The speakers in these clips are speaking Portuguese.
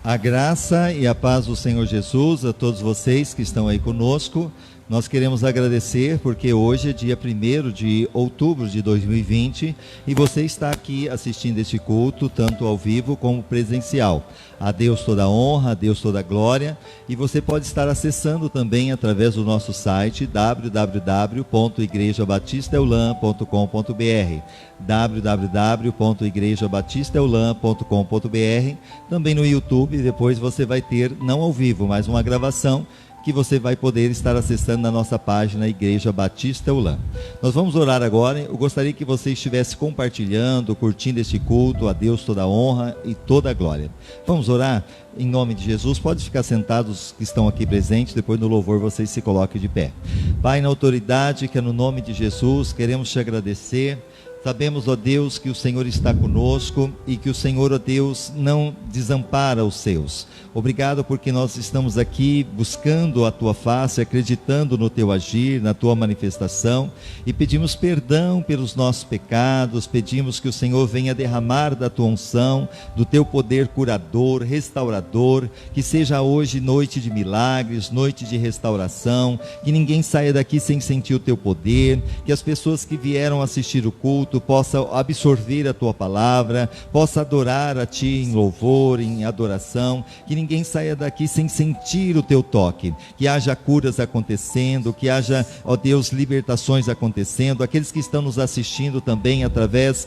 A graça e a paz do Senhor Jesus a todos vocês que estão aí conosco. Nós queremos agradecer porque hoje é dia 1º de outubro de 2020 e você está aqui assistindo este culto, tanto ao vivo como presencial. A Deus toda a honra, a Deus toda a glória, e você pode estar acessando também através do nosso site www.igrejabatistaeulam.com.br www.igrejabatistaeulam.com.br. Também no YouTube, depois você vai ter, não ao vivo, mas uma gravação que você vai poder estar acessando na nossa página Igreja Batista Eulam. Nós vamos orar agora. Eu gostaria que você estivesse compartilhando, curtindo este culto. A Deus toda a honra e toda a glória. Vamos orar em nome de Jesus. Pode ficar sentados que estão aqui presentes. Depois no louvor vocês se coloquem de pé. Pai, na autoridade que é no nome de Jesus, queremos te agradecer. Sabemos, ó Deus, que o Senhor está conosco e que o Senhor, ó Deus, não desampara os seus. Obrigado porque nós estamos aqui buscando a Tua face, acreditando no Teu agir, na Tua manifestação, e pedimos perdão pelos nossos pecados, pedimos que o Senhor venha derramar da Tua unção, do Teu poder curador, restaurador, que seja hoje noite de milagres, noite de restauração, que ninguém saia daqui sem sentir o Teu poder, que as pessoas que vieram assistir o culto possa absorver a Tua palavra, possa adorar a Ti em louvor, em adoração, que ninguém saia daqui sem sentir o Teu toque, que haja curas acontecendo, que haja, ó Deus, libertações acontecendo, aqueles que estão nos assistindo também através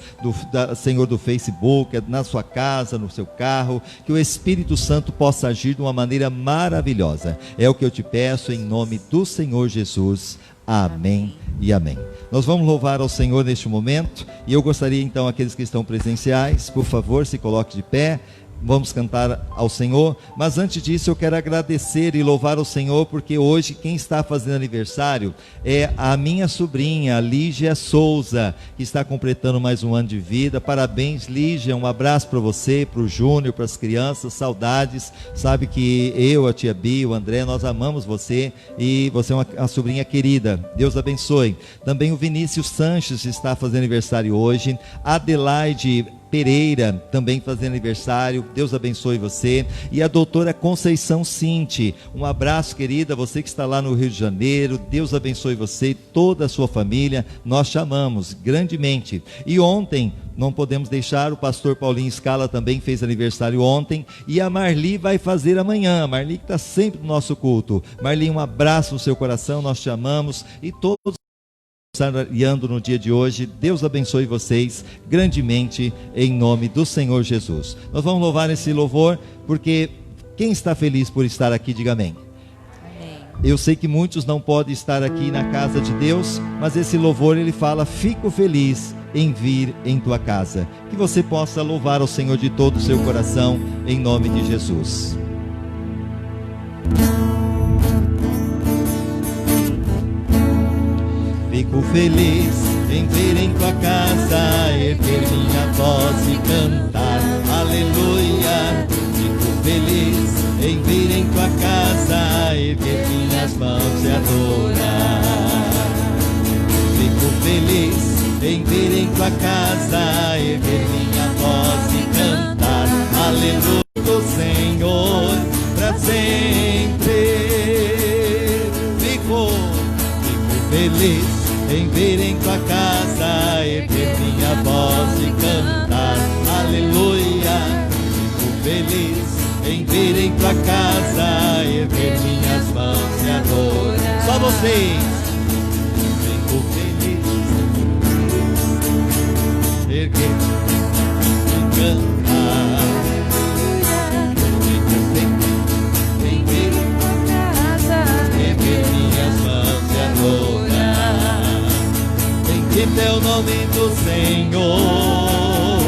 Senhor, do Facebook, na sua casa, no seu carro, que o Espírito Santo possa agir de uma maneira maravilhosa. É o que eu te peço em nome do Senhor Jesus. Amém e amém. Nós vamos louvar ao Senhor neste momento, e eu gostaria então, aqueles que estão presenciais, por favor, se coloque de pé. Vamos cantar ao Senhor, mas antes disso eu quero agradecer e louvar ao Senhor, porque hoje quem está fazendo aniversário é a minha sobrinha, Lígia Souza, que está completando mais um ano de vida. Parabéns, Lígia, um abraço para você, para o Júnior, para as crianças, saudades. Sabe que eu, a tia Bia, o André, nós amamos você, e você é uma sobrinha querida. Deus abençoe. Também o Vinícius Sanches está fazendo aniversário hoje, Adelaide Pereira também fazendo aniversário, Deus abençoe você, e a doutora Conceição Cinti, um abraço, querida, você que está lá no Rio de Janeiro, Deus abençoe você e toda a sua família, nós te amamos grandemente. E ontem, não podemos deixar, o pastor Paulinho Scala também fez aniversário ontem, e a Marli vai fazer amanhã. A Marli que está sempre no nosso culto. Marli, um abraço no seu coração, nós te amamos, e todos aniversariando no dia de hoje, Deus abençoe vocês grandemente em nome do Senhor Jesus. Nós vamos louvar esse louvor, porque quem está feliz por estar aqui, diga amém. Amém. Eu sei que muitos não podem estar aqui na casa de Deus, mas esse louvor ele fala: fico feliz em vir em tua casa. Que você possa louvar ao Senhor de todo o seu coração em nome de Jesus. Fico feliz em vir em tua casa, erguer minha voz e cantar, aleluia. Fico feliz em vir em tua casa, erguer minhas mãos e adorar. Fico feliz em vir em tua casa, erguer minha voz e cantar, aleluia, do Senhor para sempre. Fico feliz em vir em tua casa, erguer minha voz e cantar, aleluia. Fico feliz em vir em tua casa, erguer minhas mãos e adorar. Só vocês. Fico feliz, erguer e cantar. Fico feliz em vir em tua casa, erguer minhas mãos e adorar. Bendito é o nome do Senhor,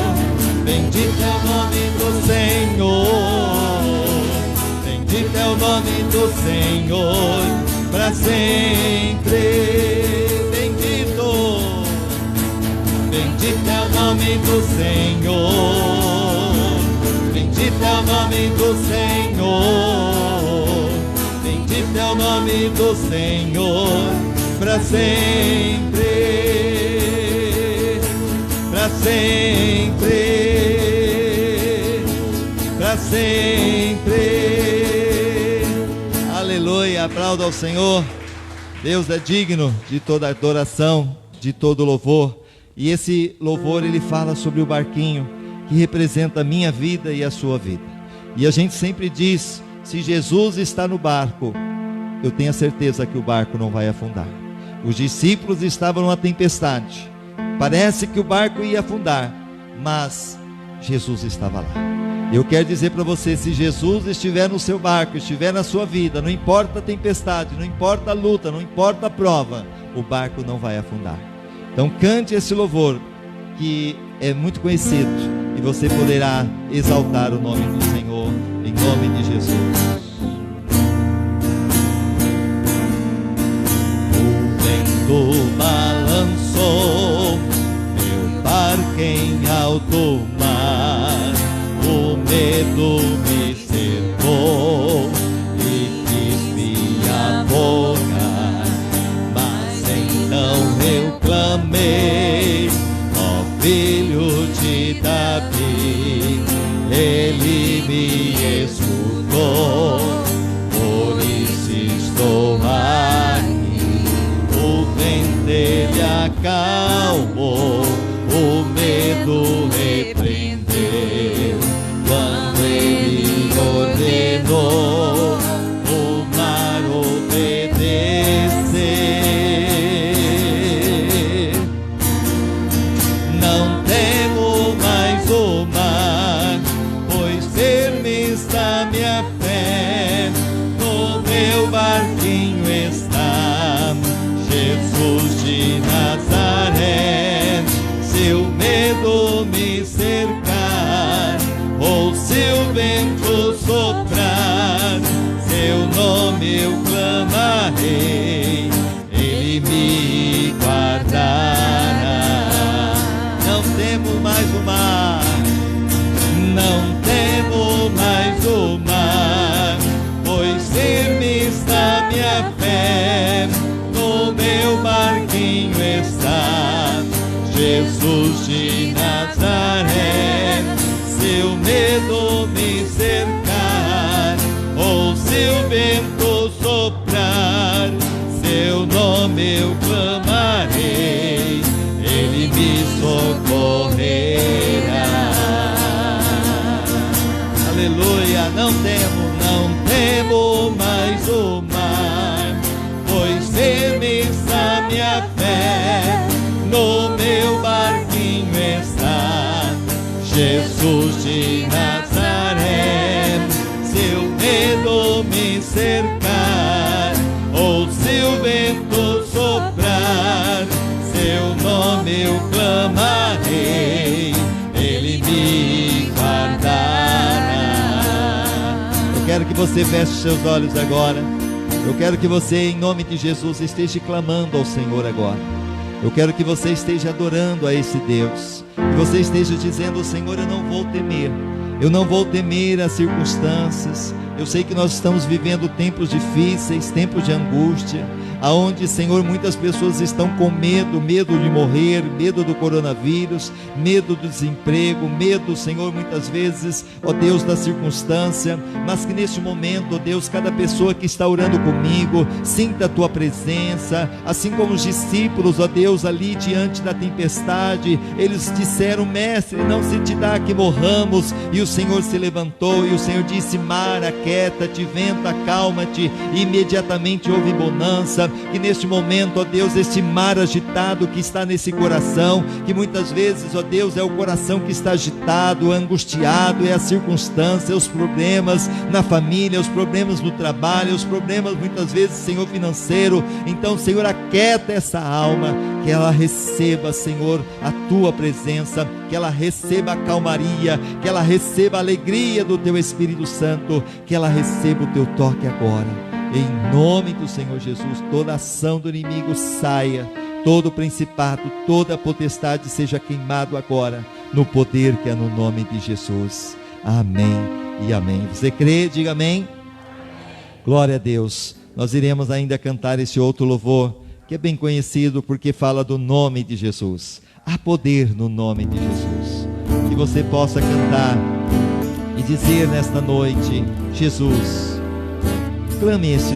bendito é o nome do Senhor, bendito é o nome do Senhor para sempre. Bendito, bendito é o nome do Senhor, bendito é o nome do Senhor, bendito é o nome do Senhor para sempre, para sempre, para sempre. sempre. Aleluia, aplauda ao Senhor. Deus é digno de toda adoração, de todo louvor. E esse louvor, ele fala sobre o barquinho que representa a minha vida e a sua vida. E a gente sempre diz, se Jesus está no barco, eu tenho a certeza que o barco não vai afundar. Os discípulos estavam numa tempestade, parece que o barco ia afundar, mas Jesus estava lá. Eu quero dizer para você, se Jesus estiver no seu barco, estiver na sua vida, não importa a tempestade, não importa a luta, não importa a prova, o barco não vai afundar. Então cante esse louvor, que é muito conhecido, e você poderá exaltar o nome do Senhor, em nome de Jesus. O vento balançou meu barco em alto mar, o medo me cercou e quis me afogar, mas então eu clamei, ó Filho de Davi, Ele me escutou, por isso estou aqui. O vento Ele acalmou, o medo repreendeu, quando Ele ordenou o mar obedecer. Não temo mais o mar, pois firme está minha fé, no meu barquinho está Jesus de Nazaré. Se o medo me cercar, ou se o vento soprar, seu nome eu clamarei, Ele me guardará. Não temo mais o mar, não temo mais o mar, pois firme está minha fé, no meu barquinho está Jesus de Nazaré. Se o medo me cercar, ou se o vento soprar, seu nome eu clamarei, Ele me socorrerá. Aleluia, não temo mais o mar, pois firme está minha fé, no meu barquinho está Jesus de Nazaré. Se o medo me cercar, ou se o vento soprar, seu nome eu clamarei, Ele me guardará. Eu quero que você feche seus olhos agora. Eu quero que você, em nome de Jesus, esteja clamando ao Senhor agora. Eu quero que você esteja adorando a esse Deus, que você esteja dizendo: Senhor, eu não vou temer, eu não vou temer as circunstâncias. Eu sei que nós estamos vivendo tempos difíceis, tempos de angústia, aonde, Senhor, muitas pessoas estão com medo de morrer, medo do coronavírus, medo do desemprego, medo, Senhor, muitas vezes, ó Deus, da circunstância, mas que neste momento, ó Deus, cada pessoa que está orando comigo, sinta a Tua presença, assim como os discípulos, ó Deus, ali diante da tempestade, eles disseram: Mestre, não se te dá que morramos, e o Senhor se levantou, e o Senhor disse: Mar, aquieta-te, vento, acalma-te, e imediatamente houve bonança. Que neste momento, ó Deus, este mar agitado que está nesse coração, que muitas vezes, ó Deus, é o coração que está agitado, angustiado, é a circunstância, os problemas na família, os problemas no trabalho, os problemas muitas vezes, Senhor, financeiro. Então, Senhor, aquieta essa alma, que ela receba, Senhor, a Tua presença, que ela receba a calmaria, que ela receba a alegria do Teu Espírito Santo, que ela receba o Teu toque agora. Em nome do Senhor Jesus, toda ação do inimigo saia, todo principado, toda potestade seja queimado agora, no poder que é no nome de Jesus. Amém e amém. Você crê? Diga amém. Glória a Deus. Nós iremos ainda cantar esse outro louvor, que é bem conhecido porque fala do nome de Jesus. Há poder no nome de Jesus. Que você possa cantar e dizer nesta noite: Jesus, clame esse.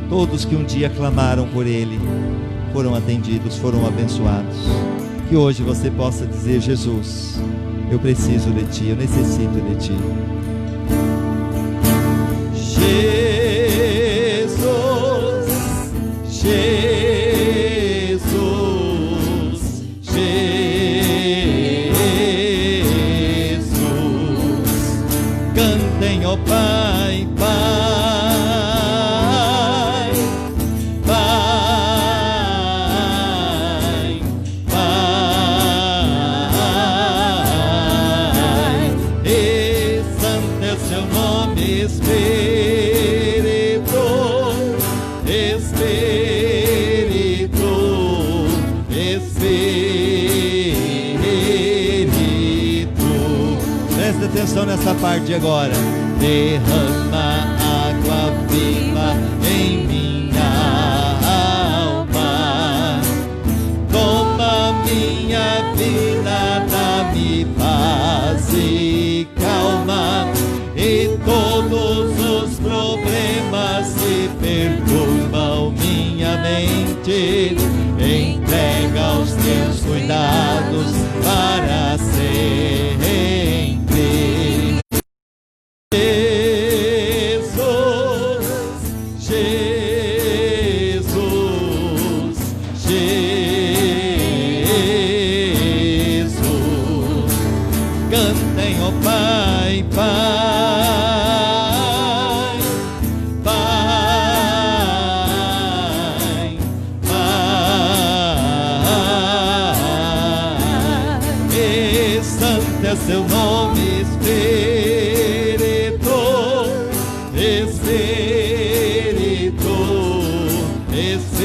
Todos que um dia clamaram por Ele foram atendidos, foram abençoados. Que hoje você possa dizer: Jesus, eu preciso de Ti, eu necessito de Ti. Jesus, Jesus, Jesus, cantem, ó Pai, Pai, Pai, Pai, e santo é seu nome, Espírito, Espírito, Espírito. Presta atenção nessa parte agora. Derrama água viva em minha alma, toma minha vida, dá-me paz e calma, e todos os problemas que perturbam minha mente, entrega aos teus cuidados para sempre. Jesus, Jesus, Jesus, cantem, ó Pai, Pai, Pai, Pai, e santo é seu nome, Espírito, Espírito, Espírito.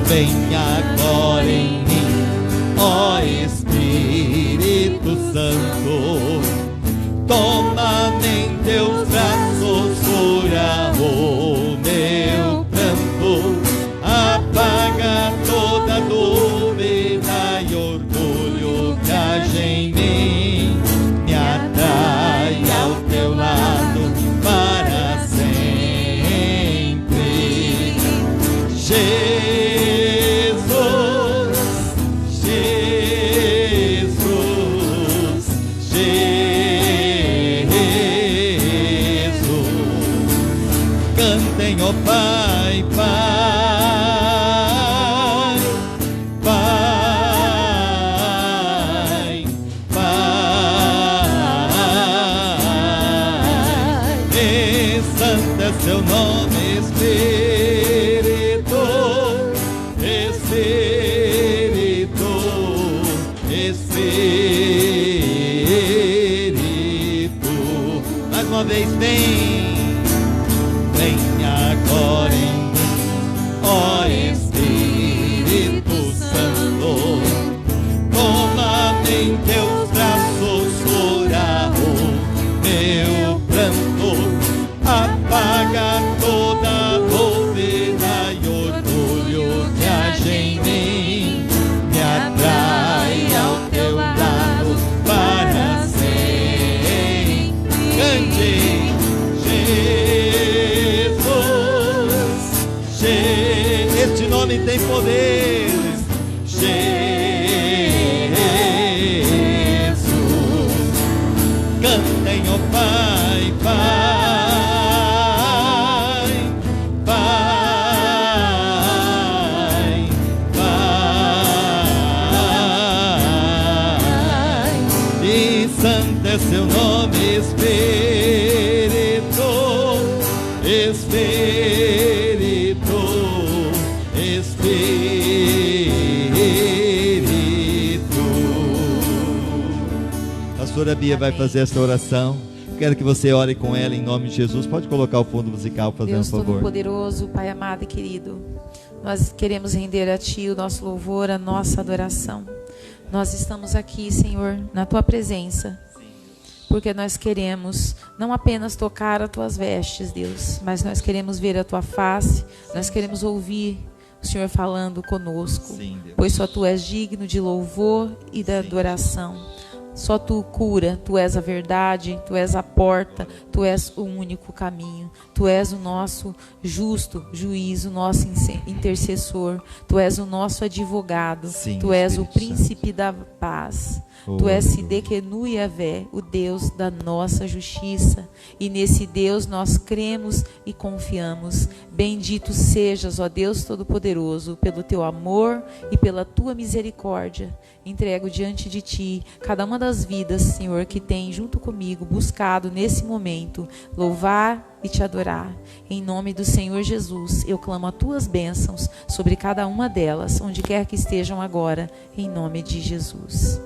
Vem agora em mim, ó Espírito Santo, toma-me em teus braços, cura o meu pranto, apaga toda dúvida e orgulho que haja em mim, me atrai ao teu lado para sempre. Jesus, Jesus, Jesus, cantem, ó Pai, Pai, Pai, Pai, e santo é seu nome, Espírito, Espírito, Espírito. Mais uma vez, vem agora em mim, ó Espírito Santo, toma-me em teus braços, cura o meu pranto, apaga toda dúvida e orgulho que haja em mim, me atrai ao teu lado para sempre. Cante. Este nome tem poder. Jesus, cantem, ó Pai, Pai, Pai, Pai, e santo é seu nome, Espírito, Espírito, Espírito. Pastora Bia vai fazer essa oração. Quero que você ore com ela em nome de Jesus. Pode colocar o fundo musical, fazendo Deus favor. Todo-Poderoso, Pai amado e querido, nós queremos render a Ti o nosso louvor, a nossa adoração. Nós estamos aqui, Senhor, na Tua presença, porque nós queremos não apenas tocar as Tuas vestes, Deus, mas nós queremos ver a Tua face, nós queremos ouvir o Senhor falando conosco. Sim, Deus. Pois só Tu és digno de louvor e da adoração. Só Tu cura, Tu és a verdade, Tu és a porta, Tu és o único caminho. Tu és o nosso justo juiz, o nosso intercessor. Tu és o nosso advogado. Sim, Tu és o Espírito príncipe da paz. Tu és Sidekenu Yavé, o Deus da nossa justiça. E nesse Deus nós cremos e confiamos. Bendito sejas, ó Deus Todo-Poderoso, pelo Teu amor e pela Tua misericórdia. Entrego diante de Ti cada uma das vidas, Senhor, que tem junto comigo buscado nesse momento louvar e Te adorar. Em nome do Senhor Jesus, eu clamo as Tuas bênçãos sobre cada uma delas, onde quer que estejam agora, em nome de Jesus.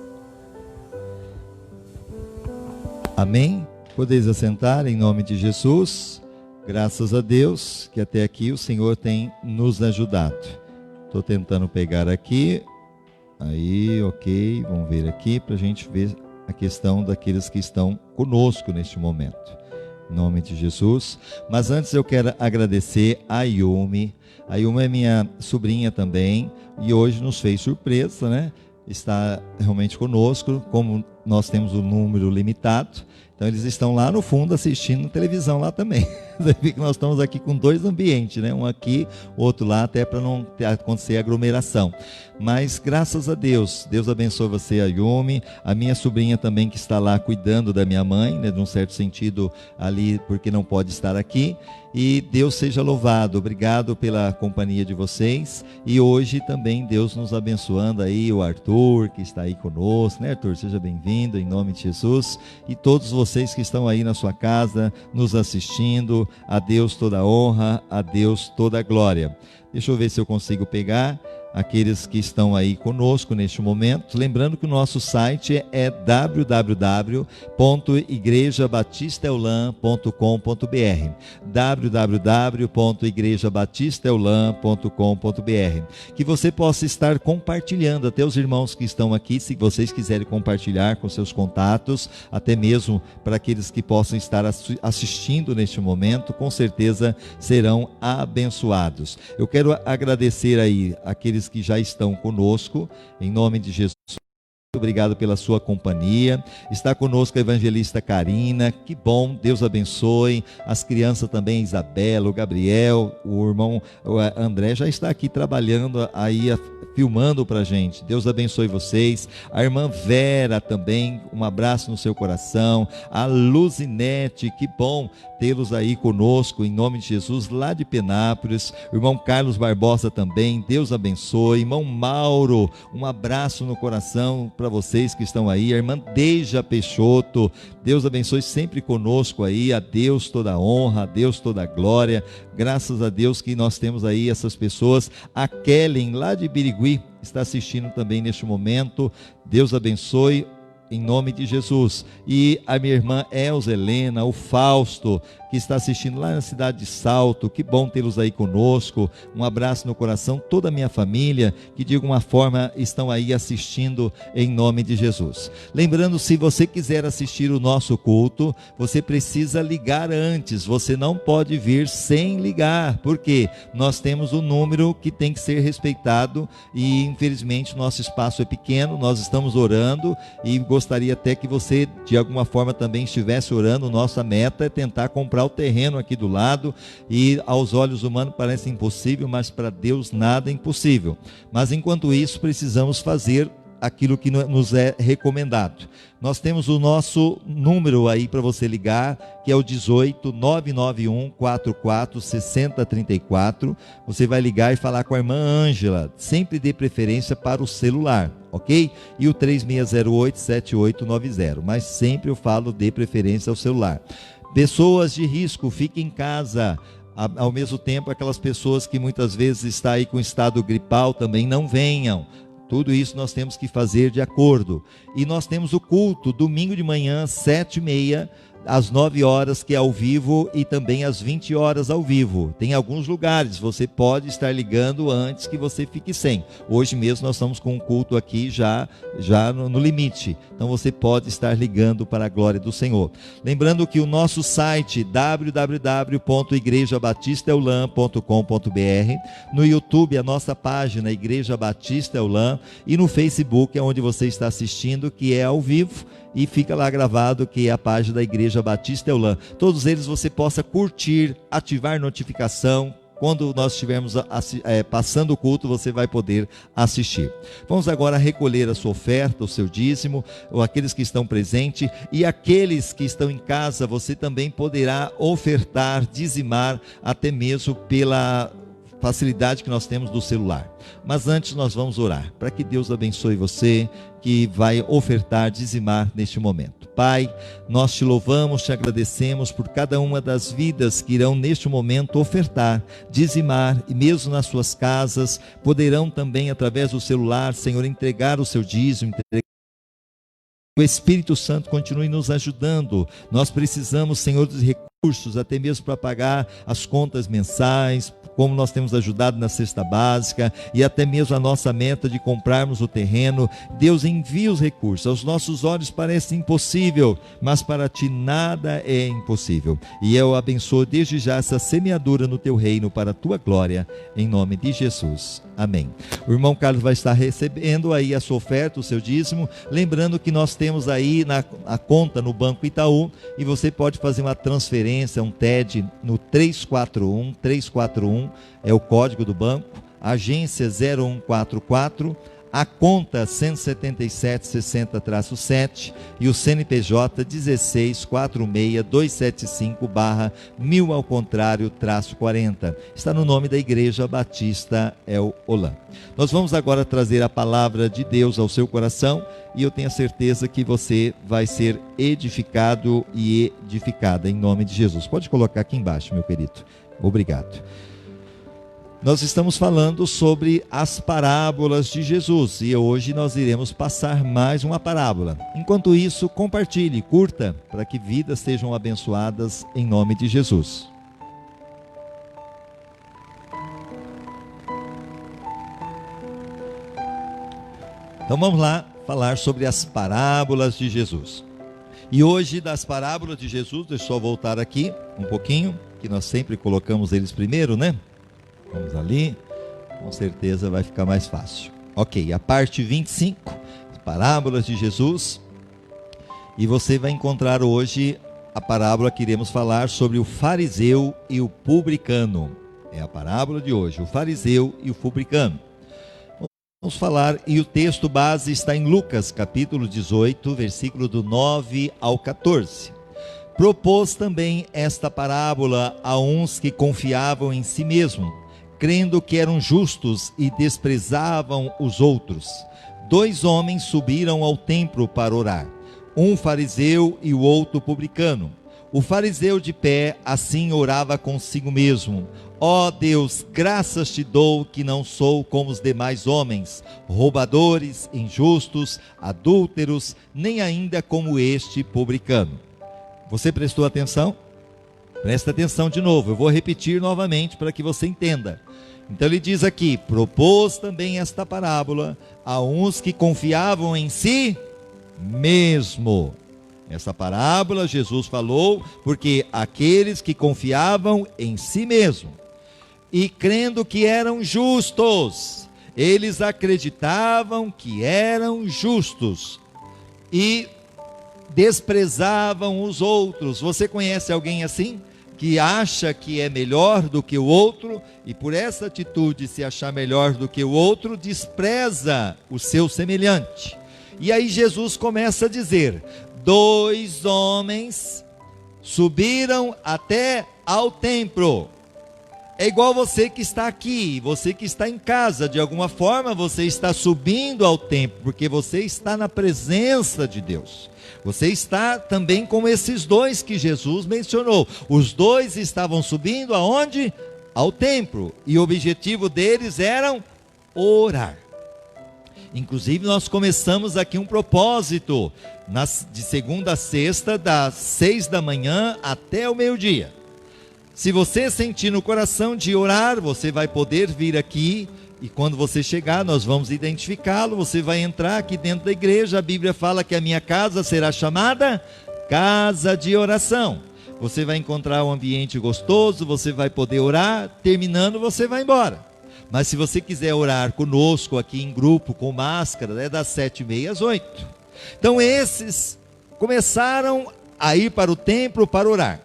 Amém? Podeis assentar em nome de Jesus. Graças a Deus que até aqui o Senhor tem nos ajudado. Estou tentando pegar aqui. Aí, ok. Vamos ver aqui para a gente ver a questão daqueles que estão conosco neste momento. Em nome de Jesus. Mas antes eu quero agradecer a Yumi. A Yumi é minha sobrinha também e hoje nos fez surpresa, né? Está realmente conosco, como nós temos um número limitado, então eles estão lá no fundo assistindo televisão lá também. Você vê que nós estamos aqui com dois ambientes, né? Um aqui, outro lá, até para não acontecer aglomeração. Mas graças a Deus, Deus abençoe você, a Yumi, a minha sobrinha também que está lá cuidando da minha mãe, né? De um certo sentido ali, porque não pode estar aqui. E Deus seja louvado, obrigado pela companhia de vocês. E hoje também Deus nos abençoando aí, o Arthur que está aí conosco, né, Arthur? Seja bem-vindo em nome de Jesus. E todos vocês que estão aí na sua casa nos assistindo, a Deus toda a honra, a Deus toda a glória. Deixa eu ver se eu consigo pegar aqueles que estão aí conosco neste momento. Lembrando que o nosso site é www.igrejabatistaeulam.com.br www.igrejabatistaeulam.com.br Que você possa estar compartilhando, até os irmãos que estão aqui, se vocês quiserem compartilhar com seus contatos, até mesmo para aqueles que possam estar assistindo neste momento, com certeza serão abençoados. Eu quero agradecer aí aqueles que já estão conosco, em nome de Jesus. Obrigado pela sua companhia. Está conosco a evangelista Karina, que bom, Deus abençoe. As crianças também, Isabela, o Gabriel, o irmão o André já está aqui trabalhando aí, filmando para a gente. Deus abençoe vocês. A irmã Vera também, um abraço no seu coração. A Luzinete, que bom tê-los aí conosco, em nome de Jesus, lá de Penápolis. O irmão Carlos Barbosa também, Deus abençoe. Irmão Mauro, um abraço no coração para vocês que estão aí. A irmã Deja Peixoto, Deus abençoe sempre conosco aí. A Deus toda a honra, a Deus toda a glória. Graças a Deus que nós temos aí essas pessoas. A Kellen, lá de Birigui, está assistindo também neste momento. Deus abençoe, em nome de Jesus. E a minha irmã Elza Helena, o Fausto, que está assistindo lá na cidade de Salto, que bom tê-los aí conosco. Um abraço no coração, toda a minha família, que de alguma forma estão aí assistindo em nome de Jesus. Lembrando, se você quiser assistir o nosso culto, você precisa ligar antes, você não pode vir sem ligar, porque nós temos um número que tem que ser respeitado e infelizmente o nosso espaço é pequeno. Nós estamos orando e gostaria até que você de alguma forma também estivesse orando. Nossa meta é tentar comprar o terreno aqui do lado, e aos olhos humanos parece impossível, mas para Deus nada é impossível. Mas enquanto isso, precisamos fazer aquilo que nos é recomendado. Nós temos o nosso número aí para você ligar, que é o 18 991 44 60 34. Você vai ligar e falar com a irmã Ângela. Sempre dê preferência para o celular, ok? E o 3608 7890. Mas sempre eu falo, dê preferência ao celular. Pessoas de risco, fiquem em casa. Ao mesmo tempo, aquelas pessoas que muitas vezes estão aí com estado gripal também não venham. Tudo isso nós temos que fazer de acordo. E nós temos o culto, domingo de manhã, 7h30, às 9 horas, que é ao vivo, e também às 20 horas ao vivo. Tem alguns lugares, você pode estar ligando antes que você fique sem. Hoje mesmo nós estamos com um culto aqui já no limite. Então você pode estar ligando para a glória do Senhor. Lembrando que o nosso site www.igrejabatistaeulam.com.br, no YouTube a nossa página Igreja Batista Eulam, e no Facebook é onde você está assistindo, que é ao vivo, e fica lá gravado, que é a página da Igreja Batista Eulam. Todos eles você possa curtir, ativar notificação. Quando nós estivermos passando o culto, você vai poder assistir. Vamos agora recolher a sua oferta, o seu dízimo, ou aqueles que estão presentes, e aqueles que estão em casa, você também poderá ofertar, dizimar, até mesmo pela facilidade que nós temos do celular. Mas antes nós vamos orar, para que Deus abençoe você, que vai ofertar, dizimar neste momento. Pai, nós te louvamos, te agradecemos por cada uma das vidas que irão neste momento ofertar, dizimar, e mesmo nas suas casas, poderão também através do celular, Senhor, entregar o seu dízimo, o Espírito Santo continue nos ajudando. Nós precisamos, Senhor, dos recursos, até mesmo para pagar as contas mensais, como nós temos ajudado na cesta básica, e até mesmo a nossa meta de comprarmos o terreno. Deus, envia os recursos. Aos nossos olhos parece impossível, mas para ti nada é impossível. E eu abençoo desde já essa semeadura no teu reino, para a tua glória, em nome de Jesus. Amém. O irmão Carlos vai estar recebendo aí a sua oferta, o seu dízimo. Lembrando que nós temos aí a conta no Banco Itaú, e você pode fazer uma transferência, um TED, no 341 é o código do banco, agência 0144, a conta 17760-7 e o CNPJ 1646275/1000 ao contrário -40. Está no nome da Igreja Batista Eulam. Nós vamos agora trazer a palavra de Deus ao seu coração, e eu tenho a certeza que você vai ser edificado e edificada em nome de Jesus. Pode colocar aqui embaixo, meu querido. Obrigado. Nós estamos falando sobre as parábolas de Jesus, e hoje nós iremos passar mais uma parábola. Enquanto isso, compartilhe, curta, para que vidas sejam abençoadas em nome de Jesus. Então vamos lá falar sobre as parábolas de Jesus. E hoje, das parábolas de Jesus, deixa eu só voltar aqui um pouquinho, que nós sempre colocamos eles primeiro, né? Vamos ali, com certeza vai ficar mais fácil. Ok, a parte 25, parábolas de Jesus. E você vai encontrar hoje a parábola que iremos falar sobre o fariseu e o publicano. É a parábola de hoje, o fariseu e o publicano. Vamos falar, e o texto base está em Lucas, capítulo 18, versículo do 9 ao 14. Propôs também esta parábola a uns que confiavam em si mesmos, crendo que eram justos e desprezavam os outros. 2 homens subiram ao templo para orar, um fariseu e o outro publicano. O fariseu de pé assim orava consigo mesmo: ó Deus, graças te dou que não sou como os demais homens, roubadores, injustos, adúlteros, nem ainda como este publicano. Você prestou atenção? Presta atenção de novo, eu vou repetir novamente para que você entenda. Então ele diz aqui: propôs também esta parábola a uns que confiavam em si mesmo. Essa parábola Jesus falou porque aqueles que confiavam em si mesmo e crendo que eram justos, eles acreditavam que eram justos e desprezavam os outros. Você conhece alguém assim? Que acha que é melhor do que o outro, e por essa atitude, se achar melhor do que o outro, despreza o seu semelhante. E aí Jesus começa a dizer: 2 homens subiram até ao templo. É igual você que está aqui, você que está em casa, de alguma forma você está subindo ao templo, porque você está na presença de Deus. Você está também como esses 2 que Jesus mencionou. Os 2 estavam subindo aonde? Ao templo. E o objetivo deles era orar. Inclusive nós começamos aqui um propósito, de segunda a sexta, das 6 da manhã até o meio-dia. Se você sentir no coração de orar, você vai poder vir aqui, e quando você chegar, nós vamos identificá-lo, você vai entrar aqui dentro da igreja. A Bíblia fala que a minha casa será chamada casa de oração. Você vai encontrar um ambiente gostoso, você vai poder orar, terminando você vai embora. Mas se você quiser orar conosco aqui em grupo, com máscara, é das 7h30 às 8h. Então esses começaram a ir para o templo para orar.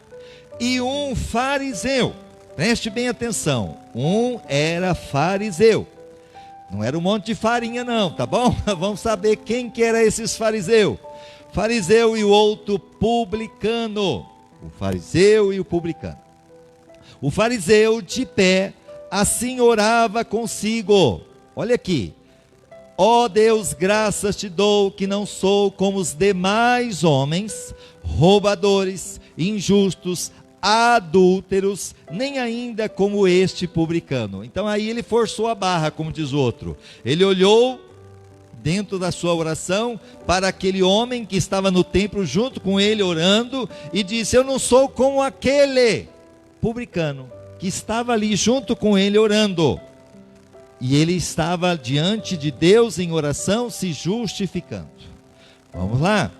E um fariseu, preste bem atenção, um era fariseu. Não era um monte de farinha não, tá bom? Vamos saber quem que era esses fariseu. Fariseu e o outro publicano. O fariseu e o publicano. O fariseu de pé, assim orava consigo. Olha aqui. Ó Deus, graças te dou que não sou como os demais homens, roubadores, injustos, adúlteros, nem ainda como este publicano. Então aí ele forçou a barra, como diz o outro. Ele olhou dentro da sua oração para aquele homem que estava no templo junto com ele orando e disse: eu não sou como aquele publicano que estava ali junto com ele orando. E ele estava diante de Deus em oração, se justificando. Vamos lá.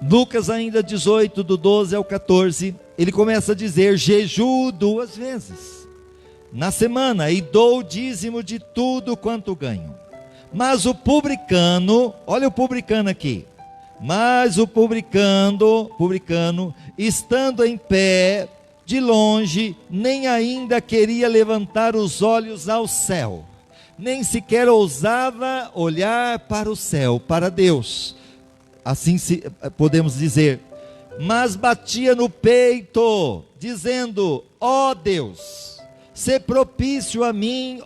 Lucas ainda 18, do 12 ao 14, ele começa a dizer: jejuo 2 vezes na semana e dou o dízimo de tudo quanto ganho. Mas o publicano, olha o publicano aqui, mas o publicano, estando em pé, de longe, nem ainda queria levantar os olhos ao céu, nem sequer ousava olhar para o céu, para Deus, assim podemos dizer, mas batia no peito, dizendo: ó Deus, sê propício a mim,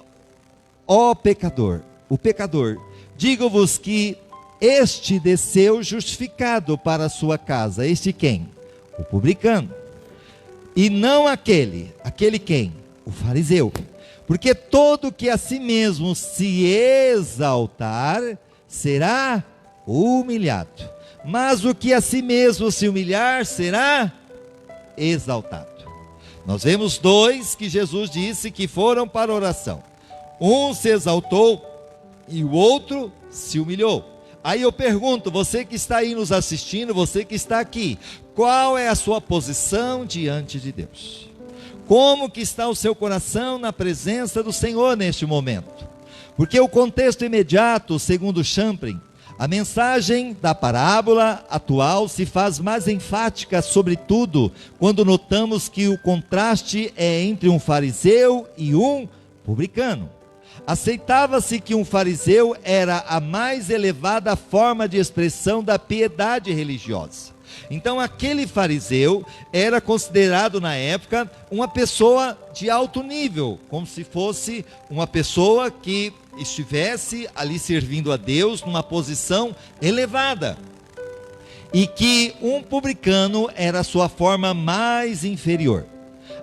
ó pecador. O pecador, digo-vos que este desceu justificado para a sua casa. Este quem? O publicano. E não aquele quem? O fariseu. Porque todo que a si mesmo se exaltar, será humilhado. Mas o que a si mesmo se humilhar, será exaltado. Nós vemos 2 que Jesus disse que foram para a oração. Um se exaltou e o outro se humilhou. Aí eu pergunto, você que está aí nos assistindo, você que está aqui, qual é a sua posição diante de Deus? Como que está o seu coração na presença do Senhor neste momento? Porque o contexto imediato, segundo Champlin, a mensagem da parábola atual se faz mais enfática, sobretudo quando notamos que o contraste é entre um fariseu e um publicano. Aceitava-se que um fariseu era a mais elevada forma de expressão da piedade religiosa. Então aquele fariseu era considerado na época uma pessoa de alto nível, como se fosse uma pessoa que estivesse ali servindo a Deus numa posição elevada. E que um publicano era a sua forma mais inferior.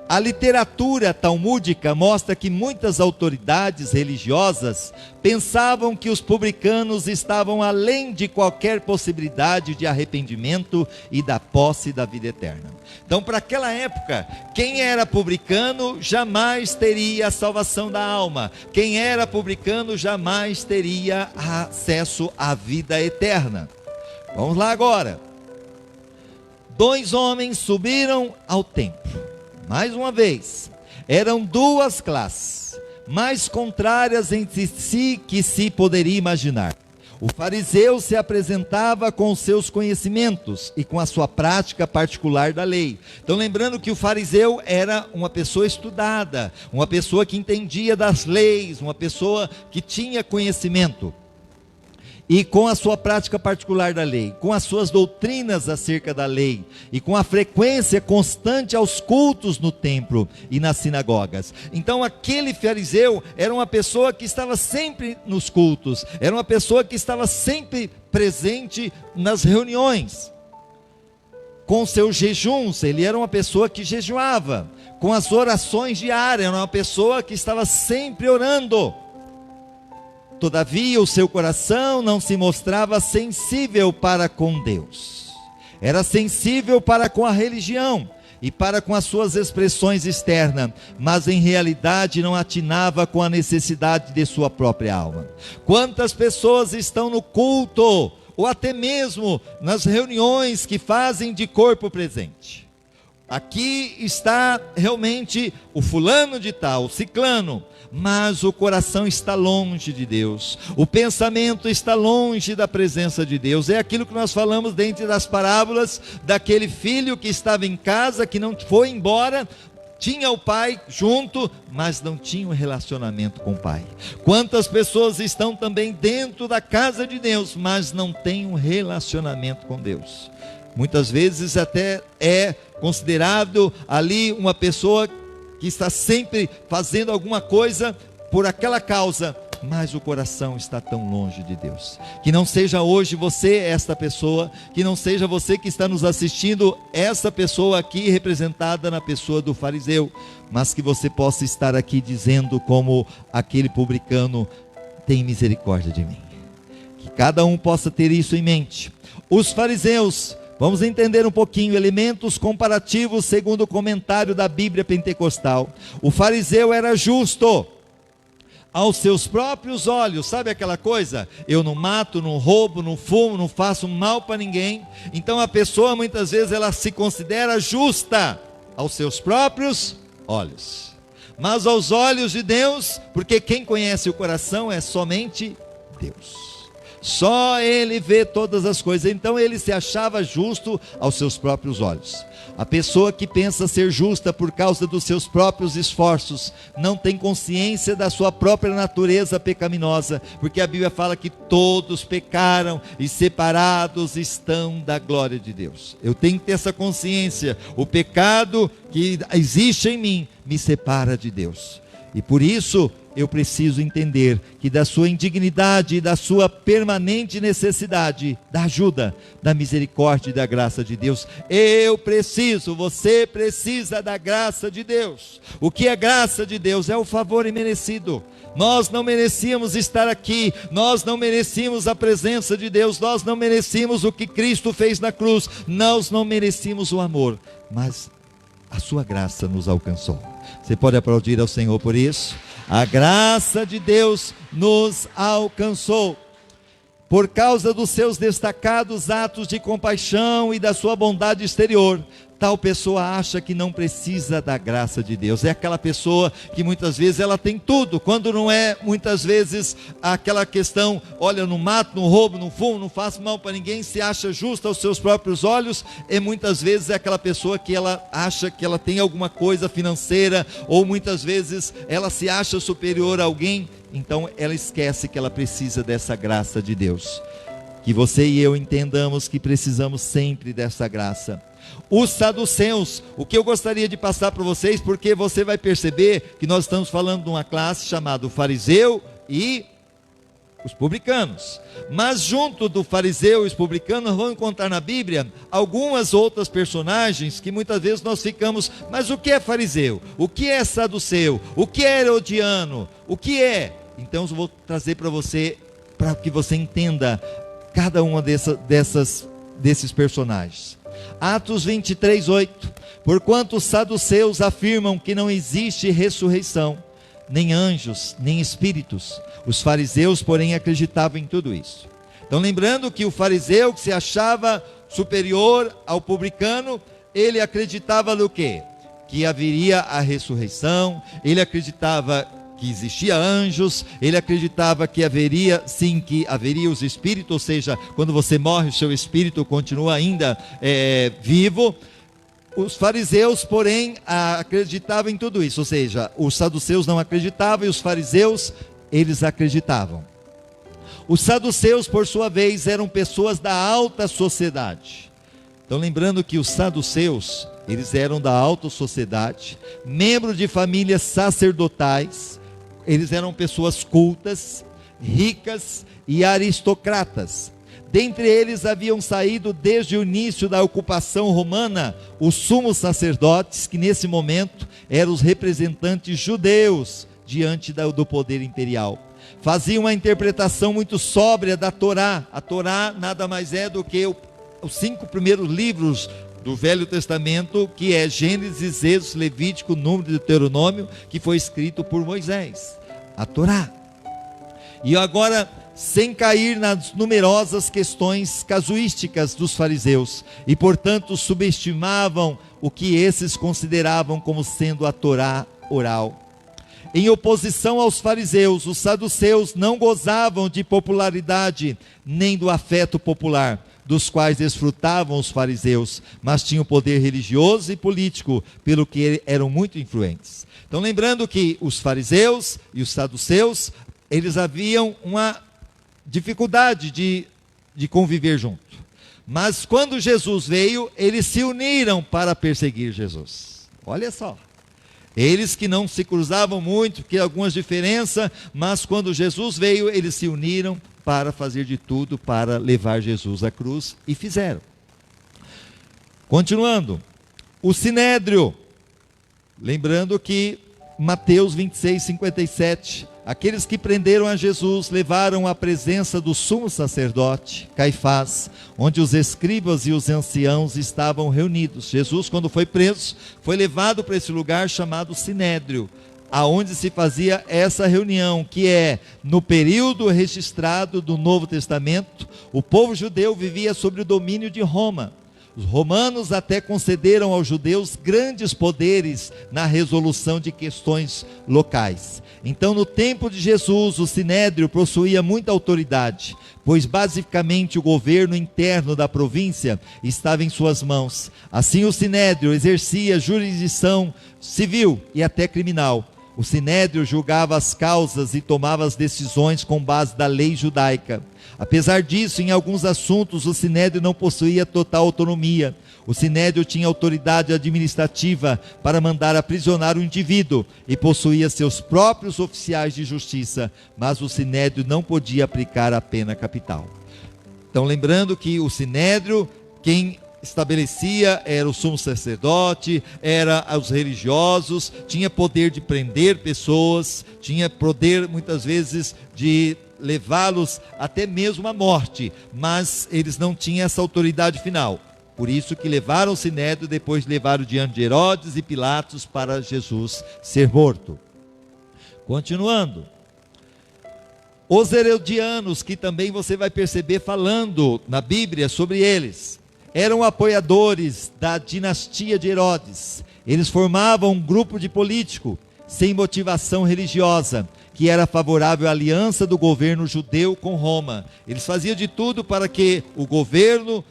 A literatura talmúdica mostra que muitas autoridades religiosas pensavam que os publicanos estavam além de qualquer possibilidade de arrependimento e da posse da vida eterna. Então, para aquela época, quem era publicano jamais teria a salvação da alma. Quem era publicano jamais teria acesso à vida eterna. Vamos lá agora. 2 homens subiram ao templo. Mais uma vez, eram 2 classes, mais contrárias entre si que se poderia imaginar. O fariseu se apresentava com os seus conhecimentos e com a sua prática particular da lei. Então lembrando que o fariseu era uma pessoa estudada, uma pessoa que entendia das leis, uma pessoa que tinha conhecimento. E com a sua prática particular da lei, com as suas doutrinas acerca da lei, e com a frequência constante aos cultos no templo e nas sinagogas. Então aquele fariseu era uma pessoa que estava sempre nos cultos, era uma pessoa que estava sempre presente nas reuniões. Com seus jejuns, ele era uma pessoa que jejuava, com as orações diárias, era uma pessoa que estava sempre orando. Todavia o seu coração não se mostrava sensível para com Deus. Era sensível para com a religião e para com as suas expressões externas, mas em realidade não atinava com a necessidade de sua própria alma. Quantas pessoas estão no culto, ou até mesmo nas reuniões que fazem de corpo presente? Aqui está realmente o fulano de tal, o ciclano, mas o coração está longe de Deus, o pensamento está longe da presença de Deus. É aquilo que nós falamos dentro das parábolas, daquele filho que estava em casa, que não foi embora, tinha o pai junto, mas não tinha um relacionamento com o pai. Quantas pessoas estão também dentro da casa de Deus, mas não têm um relacionamento com Deus? Muitas vezes até é considerado ali uma pessoa que está sempre fazendo alguma coisa por aquela causa, mas o coração está tão longe de Deus. Que não seja hoje você esta pessoa, que não seja você que está nos assistindo, essa pessoa aqui representada na pessoa do fariseu, mas que você possa estar aqui dizendo como aquele publicano: tem misericórdia de mim. Que cada um possa ter isso em mente. Os fariseus, vamos entender um pouquinho, elementos comparativos segundo o comentário da Bíblia Pentecostal. O fariseu era justo aos seus próprios olhos. Sabe aquela coisa? Eu não mato, não roubo, não fumo, não faço mal para ninguém. Então a pessoa muitas vezes ela se considera justa aos seus próprios olhos. Mas aos olhos de Deus, porque quem conhece o coração é somente Deus. Só Ele vê todas as coisas. Então ele se achava justo aos seus próprios olhos. A pessoa que pensa ser justa por causa dos seus próprios esforços, não tem consciência da sua própria natureza pecaminosa, porque a Bíblia fala que todos pecaram e separados estão da glória de Deus. Eu tenho que ter essa consciência. O pecado que existe em mim me separa de Deus. E por isso eu preciso entender que da sua indignidade e da sua permanente necessidade da ajuda, da misericórdia e da graça de Deus. Eu preciso, você precisa da graça de Deus. O que é graça de Deus? É o favor imerecido. Nós não merecíamos estar aqui, nós não merecíamos a presença de Deus, nós não merecíamos o que Cristo fez na cruz, nós não merecíamos o amor, mas a sua graça nos alcançou. Você pode aplaudir ao Senhor por isso? A graça de Deus nos alcançou. Por causa dos seus destacados atos de compaixão e da sua bondade exterior, tal pessoa acha que não precisa da graça de Deus. É aquela pessoa que muitas vezes ela tem tudo, quando não é muitas vezes aquela questão: olha, eu não mato, não roubo, não fumo, não faço mal para ninguém, se acha justa aos seus próprios olhos. E muitas vezes é aquela pessoa que ela acha que ela tem alguma coisa financeira, ou muitas vezes ela se acha superior a alguém, então ela esquece que ela precisa dessa graça de Deus. Que você e eu entendamos que precisamos sempre dessa graça. Os saduceus, o que eu gostaria de passar para vocês, porque você vai perceber que nós estamos falando de uma classe chamada o fariseu e os publicanos. Mas junto do fariseu e os publicanos, nós vamos encontrar na Bíblia algumas outras personagens que muitas vezes nós ficamos: mas o que é fariseu? O que é saduceu? O que é herodiano? O que é? Então eu vou trazer para você, para que você entenda cada uma desses personagens. Atos 23:8. Porquanto os saduceus afirmam que não existe ressurreição, nem anjos, nem espíritos. Os fariseus, porém, acreditavam em tudo isso. Então, lembrando que o fariseu, que se achava superior ao publicano, ele acreditava no quê? Que haveria a ressurreição, ele acreditava que existia anjos, ele acreditava que haveria, sim, que haveria os espíritos, ou seja, quando você morre, o seu espírito continua ainda vivo. Os fariseus, porém, acreditavam em tudo isso, ou seja, os saduceus não acreditavam e os fariseus, eles acreditavam. Os saduceus, por sua vez, eram pessoas da alta sociedade. Então, lembrando que os saduceus, eles eram da alta sociedade, membros de famílias sacerdotais. Eles eram pessoas cultas, ricas e aristocratas. Dentre eles haviam saído desde o início da ocupação romana os sumos sacerdotes, que nesse momento eram os representantes judeus diante do poder imperial. Faziam uma interpretação muito sóbria da Torá. A Torá nada mais é do que os 5 primeiros livros do Velho Testamento, que é Gênesis, Êxodo, Levítico, Número e Deuteronômio, que foi escrito por Moisés. A Torá. E agora, sem cair nas numerosas questões casuísticas dos fariseus, e portanto subestimavam o que esses consideravam como sendo a Torá oral. Em oposição aos fariseus, os saduceus não gozavam de popularidade, nem do afeto popular, dos quais desfrutavam os fariseus, mas tinham poder religioso e político, pelo que eram muito influentes. Então, lembrando que os fariseus e os saduceus, eles haviam uma dificuldade de conviver junto. Mas quando Jesus veio, eles se uniram para perseguir Jesus. Olha só. Eles que não se cruzavam muito, porque algumas diferenças, mas quando Jesus veio, eles se uniram para fazer de tudo para levar Jesus à cruz, e fizeram. Continuando, o Sinédrio, lembrando que Mateus 26, 57, aqueles que prenderam a Jesus levaram à presença do sumo sacerdote, Caifás, onde os escribas e os anciãos estavam reunidos. Jesus, quando foi preso, foi levado para esse lugar chamado Sinédrio, aonde se fazia essa reunião, que é, no período registrado do Novo Testamento, o povo judeu vivia sob o domínio de Roma. Os romanos até concederam aos judeus grandes poderes na resolução de questões locais. Então, no tempo de Jesus, o Sinédrio possuía muita autoridade, pois basicamente o governo interno da província estava em suas mãos. Assim, o Sinédrio exercia jurisdição civil e até criminal. O Sinédrio julgava as causas e tomava as decisões com base da lei judaica. Apesar disso, em alguns assuntos, o Sinédrio não possuía total autonomia. O Sinédrio tinha autoridade administrativa para mandar aprisionar o indivíduo e possuía seus próprios oficiais de justiça, mas o Sinédrio não podia aplicar a pena capital. Então, lembrando que o Sinédrio, quem estabelecia era o sumo sacerdote, era os religiosos, tinha poder de prender pessoas, tinha poder muitas vezes de levá-los até mesmo à morte, mas eles não tinham essa autoridade final. Por isso que levaram o Sinédrio, depois levaram diante de Herodes e Pilatos para Jesus ser morto. Continuando, os herodianos, que também você vai perceber falando na Bíblia sobre eles, eram apoiadores da dinastia de Herodes. Eles formavam um grupo de político sem motivação religiosa, que era favorável à aliança do governo judeu com Roma. Eles faziam de tudo para que o governo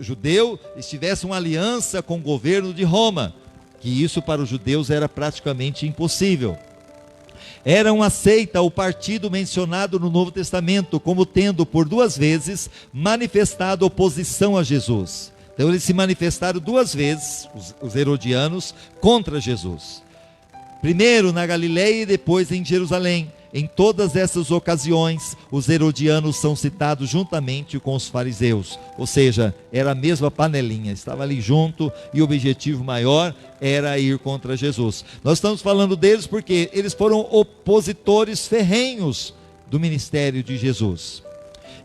judeu estivesse uma aliança com o governo de Roma, que isso para os judeus era praticamente impossível. Era uma seita o partido mencionado no Novo Testamento como tendo por 2 vezes manifestado oposição a Jesus. Então eles se manifestaram 2 vezes, os herodianos, contra Jesus. Primeiro na Galileia e depois em Jerusalém. Em todas essas ocasiões, os herodianos são citados juntamente com os fariseus, ou seja, era a mesma panelinha, estava ali junto, e o objetivo maior era ir contra Jesus. Nós estamos falando deles porque eles foram opositores ferrenhos do ministério de Jesus.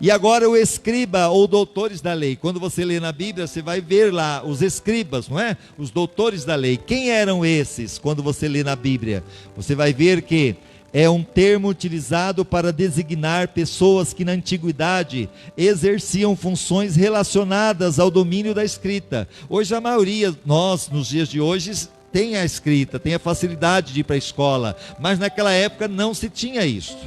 E agora o escriba ou doutores da lei, quando você lê na Bíblia, você vai ver lá os escribas, não é? Os doutores da lei. Quem eram esses quando você lê na Bíblia? Você vai ver que é um termo utilizado para designar pessoas que na antiguidade exerciam funções relacionadas ao domínio da escrita. Hoje a maioria, nós nos dias de hoje, tem a escrita, tem a facilidade de ir para a escola, mas naquela época não se tinha isso.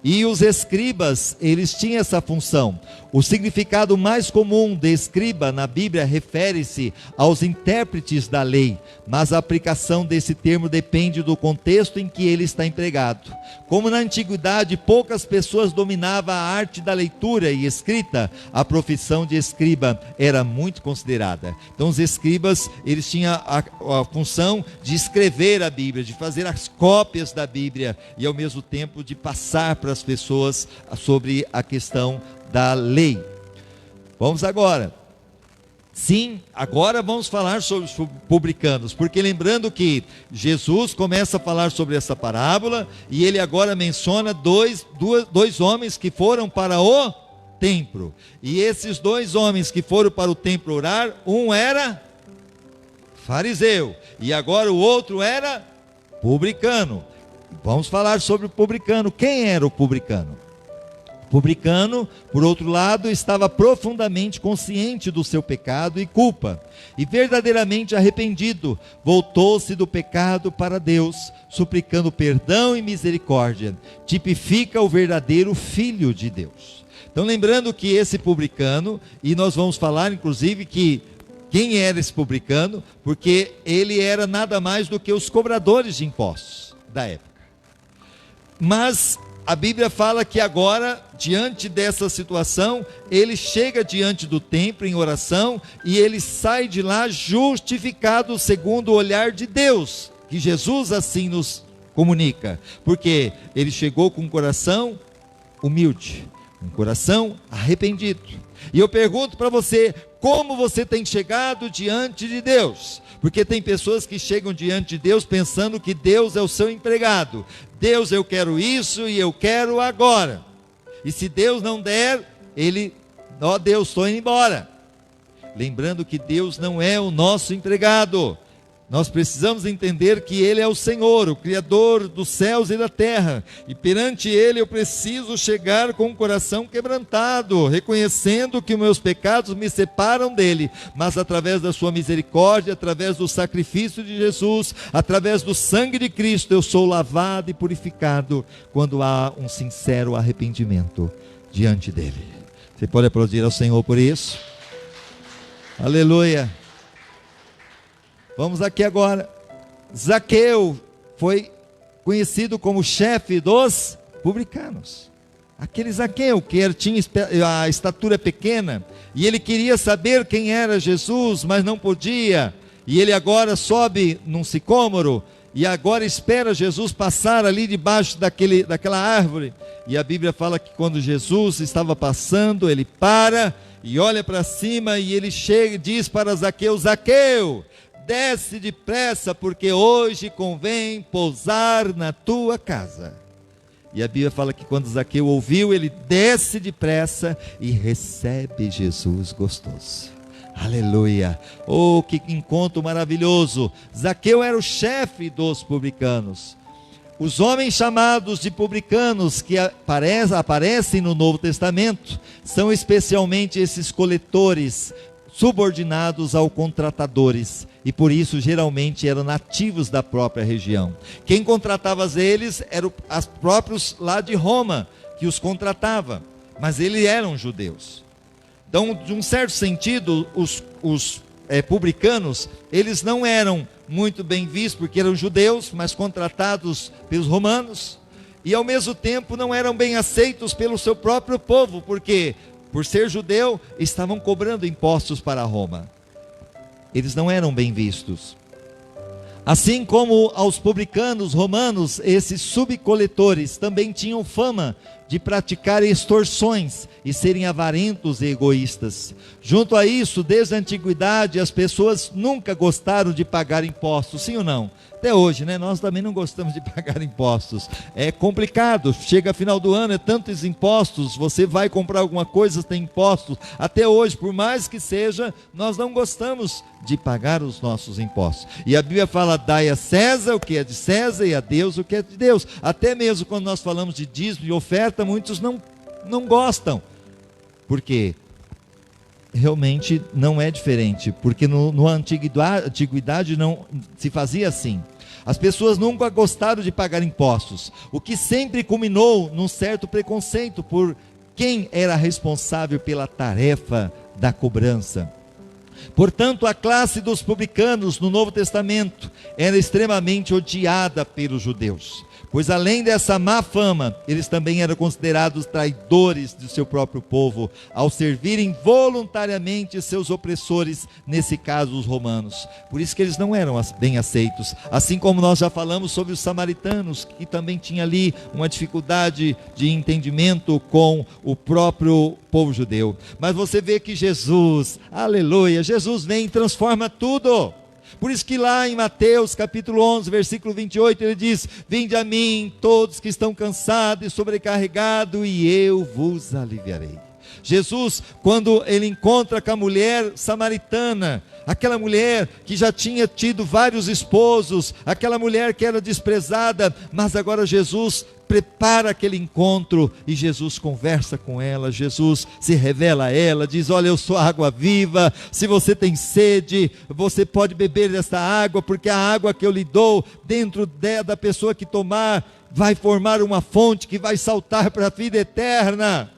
E os escribas, eles tinham essa função. O significado mais comum de escriba na Bíblia refere-se aos intérpretes da lei, mas a aplicação desse termo depende do contexto em que ele está empregado. Como na antiguidade poucas pessoas dominavam a arte da leitura e escrita, a profissão de escriba era muito considerada. Então os escribas, eles tinham a função de escrever a Bíblia, de fazer as cópias da Bíblia e ao mesmo tempo de passar para as pessoas sobre a questão da lei. Vamos agora. Sim, agora vamos falar sobre os publicanos, porque lembrando que Jesus começa a falar sobre essa parábola, e ele agora menciona dois homens que foram para o templo, e esses dois homens que foram para o templo orar, um era fariseu, e agora o outro era publicano. Vamos falar sobre o publicano. Quem era o publicano? Publicano, por outro lado, estava profundamente consciente do seu pecado e culpa, e verdadeiramente arrependido, voltou-se do pecado para Deus, suplicando perdão e misericórdia. Tipifica o verdadeiro Filho de Deus. Então, lembrando que esse publicano, e nós vamos falar inclusive que quem era esse publicano, porque ele era nada mais do que os cobradores de impostos da época. Mas a Bíblia fala que agora, diante dessa situação, ele chega diante do templo em oração e ele sai de lá justificado segundo o olhar de Deus, que Jesus assim nos comunica, porque ele chegou com um coração humilde, um coração arrependido. E eu pergunto para você, como você tem chegado diante de Deus? Porque tem pessoas que chegam diante de Deus pensando que Deus é o seu empregado. Deus, eu quero isso e eu quero agora. E se Deus não der, Deus, estou indo embora. Lembrando que Deus não é o nosso empregado. Nós precisamos entender que Ele é o Senhor, o Criador dos céus e da terra. E perante Ele eu preciso chegar com o coração quebrantado, reconhecendo que os meus pecados me separam dEle. Mas através da sua misericórdia, através do sacrifício de Jesus, através do sangue de Cristo, eu sou lavado e purificado quando há um sincero arrependimento diante dEle. Você pode aplaudir ao Senhor por isso? Aleluia! Vamos aqui agora. Zaqueu foi conhecido como chefe dos publicanos. Aquele Zaqueu que tinha a estatura pequena, e ele queria saber quem era Jesus, mas não podia. E ele agora sobe num sicômoro, e agora espera Jesus passar ali debaixo daquela árvore. E a Bíblia fala que quando Jesus estava passando, ele para e olha para cima, e ele chega e diz para Zaqueu: Zaqueu, desce depressa, porque hoje convém pousar na tua casa. E a Bíblia fala que quando Zaqueu ouviu, ele desce depressa e recebe Jesus gostoso. Aleluia! Oh, que encontro maravilhoso! Zaqueu era o chefe dos publicanos. Os homens chamados de publicanos que aparecem no Novo Testamento são especialmente esses coletores subordinados aos contratadores, e por isso geralmente eram nativos da própria região. Quem contratava eles eram os próprios lá de Roma que os contratava, mas eles eram judeus. Então, de um certo sentido, os publicanos, eles não eram muito bem vistos porque eram judeus, mas contratados pelos romanos, e ao mesmo tempo não eram bem aceitos pelo seu próprio povo, porque por ser judeu, estavam cobrando impostos para Roma. Eles não eram bem vistos. Assim como aos publicanos romanos, esses subcoletores também tinham fama de praticar extorsões e serem avarentos e egoístas. Junto a isso, desde a antiguidade, as pessoas nunca gostaram de pagar impostos, sim ou não? Até hoje, né? Nós também não gostamos de pagar impostos. É complicado, chega final do ano, é tantos impostos, você vai comprar alguma coisa, tem impostos. Até hoje, por mais que seja, nós não gostamos de pagar os nossos impostos. E a Bíblia fala: dai a César o que é de César e a Deus o que é de Deus. Até mesmo quando nós falamos de dízimo e oferta, muitos não gostam. Por quê? Realmente não é diferente, porque na antiguidade não se fazia assim. As pessoas nunca gostaram de pagar impostos, o que sempre culminou num certo preconceito por quem era responsável pela tarefa da cobrança. Portanto, a classe dos publicanos no Novo Testamento era extremamente odiada pelos judeus, pois além dessa má fama, eles também eram considerados traidores do seu próprio povo, ao servirem voluntariamente seus opressores, nesse caso os romanos. Por isso que eles não eram bem aceitos, assim como nós já falamos sobre os samaritanos, que também tinha ali uma dificuldade de entendimento com o próprio povo judeu. Mas você vê que Jesus, aleluia, Jesus vem e transforma tudo. Por isso que lá em Mateus capítulo 11, versículo 28, ele diz: vinde a mim todos que estão cansados e sobrecarregados, e eu vos aliviarei. Jesus, quando ele encontra com a mulher samaritana, aquela mulher que já tinha tido vários esposos, aquela mulher que era desprezada, mas agora Jesus prepara aquele encontro, e Jesus conversa com ela, Jesus se revela a ela, diz: olha, eu sou a água viva, se você tem sede, você pode beber desta água, porque a água que eu lhe dou, dentro da pessoa que tomar, vai formar uma fonte que vai saltar para a vida eterna.